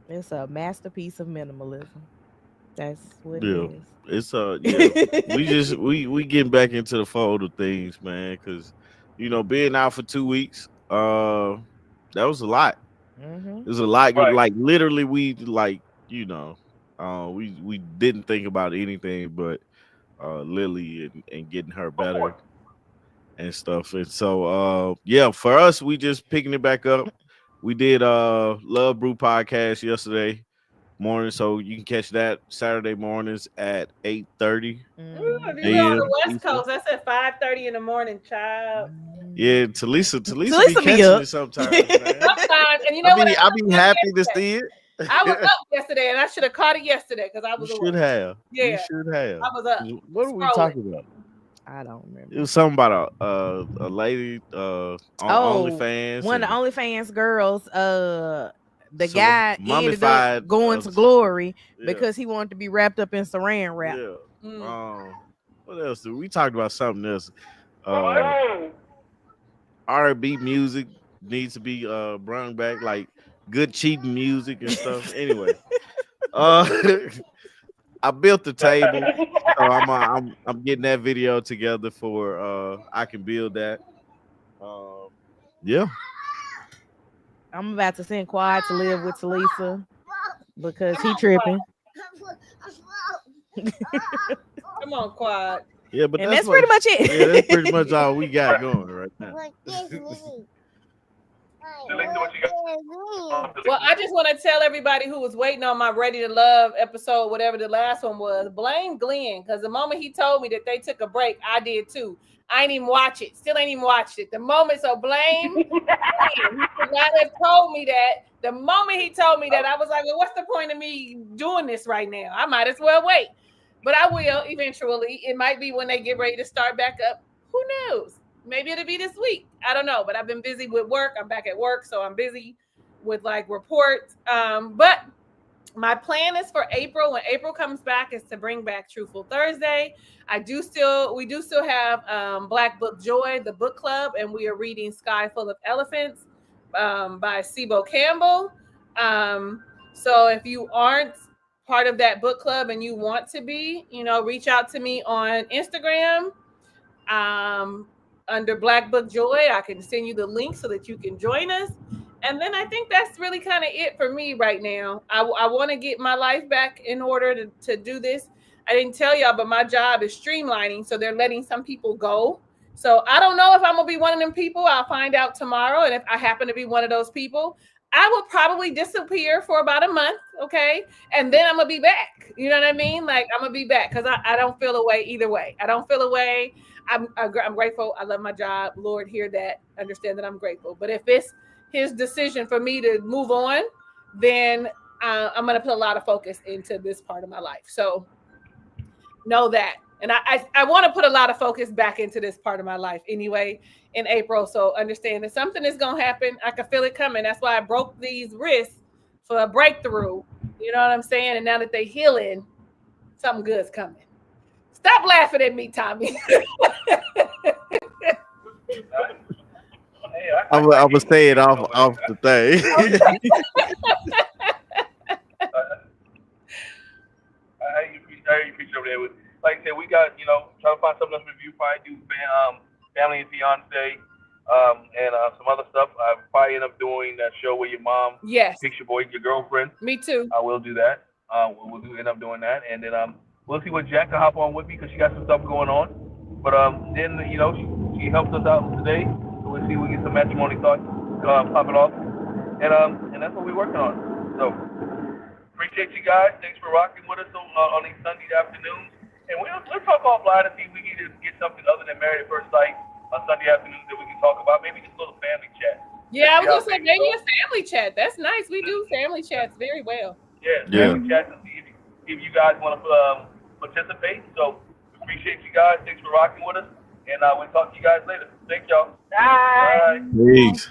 It's a masterpiece of minimalism. That's what Yeah. it is. It's yeah. we getting back into the fold of things, man, because being out for 2 weeks, that was a lot. It was a lot. Right. Like literally, we we didn't think about anything but Lily and getting her better and stuff. And so yeah, for us, we just picking it back up. We did Love Brew podcast yesterday morning, so you can catch that Saturday mornings at 8:30. If you're on the West Coast, that's at 5:30 in the morning, child. Yeah, Talisa Talisa be be catching up. it sometimes, man. Sometimes, and I be happy to see it. I was up yesterday, and I should have caught it yesterday because I was. You should have. Yeah, you should have. I was up. What are we Scrolling. talking about? I don't remember. It was something about a lady on OnlyFans. One of the OnlyFans girls. The So guy ended mummified, up going to glory yeah. because he wanted to be wrapped up in saran wrap. Yeah. What else? We talked about something else. Mm. R&B music needs to be brought back, like good cheating music and stuff. Anyway, I built the table, so I'm getting that video together for I can build that. Yeah. I'm about to send Quad to live with Talisa because he tripping. Come on, Quad. Yeah, but And that's pretty much it. Yeah, that's pretty much all we got going right now. Listen to what you got. Well, I just want to tell everybody who was waiting on my Ready to Love episode, whatever the last one was, blame Glenn, because the moment he told me that they took a break, I did too. I ain't even watch it. Still ain't even watched it. The moment, so blame Glenn. He could not have told me that. The moment he told me that, I was like, well, what's the point of me doing this right now? I might as well wait. But I will eventually. It might be when they get ready to start back up. Who knows? Maybe it'll be this week. I don't know. But I've been busy with work. I'm back at work, so I'm busy with like reports. But my plan is for April. When April comes back, is to bring back Truthful Thursday. We do still have Black Book Joy, the book club, and we are reading Sky Full of Elephants by Sibo Campbell. So if you aren't part of that book club and you want to be, reach out to me on Instagram under Black Book Joy. I can send you the link so that you can join us. And then I think that's really kind of it for me right now. I want to get my life back in order to do this. I didn't tell y'all, but my job is streamlining. So they're letting some people go. So I don't know if I'm going to be one of them people. I'll find out tomorrow. And if I happen to be one of those people, I will probably disappear for about a month. Okay. And then I'm going to be back. You know what I mean? Like I'm going to be back because I don't feel away either way. I don't feel away. I'm grateful. I love my job. Lord, hear that. Understand that I'm grateful. But if it's his decision for me to move on, then I'm going to put a lot of focus into this part of my life. So know that. And I want to put a lot of focus back into this part of my life anyway in April. So understand that something is going to happen. I can feel it coming. That's why I broke these wrists for a breakthrough. You know what I'm saying? And now that they're healing, something good's coming. Stop laughing at me, Tommy. I'm gonna say it off the thing. I appreciate over there. Like I said, we got trying to find something else to review. Probably do Family and Fiance, and some other stuff. I probably end up doing that show where your mom picks your boy, your girlfriend. Me too. I will do that. We'll end up doing that, and then we'll see what Jack can hop on with me because she got some stuff going on. But then she helped us out today. We'll see if we get some matrimony thoughts pop it off. And that's what we're working on. So appreciate you guys. Thanks for rocking with us on these Sunday afternoons. And we'll talk offline and see if we can just get something other than Married at First Sight on Sunday afternoons that we can talk about. Maybe just a little family chat. Yeah, I was going to say maybe a family chat. That's nice. We do family chats very well. Yeah. Family chats and see if you guys want to participate. So appreciate you guys. Thanks for rocking with us. And we'll talk to you guys later. Thank y'all. Bye. Peace.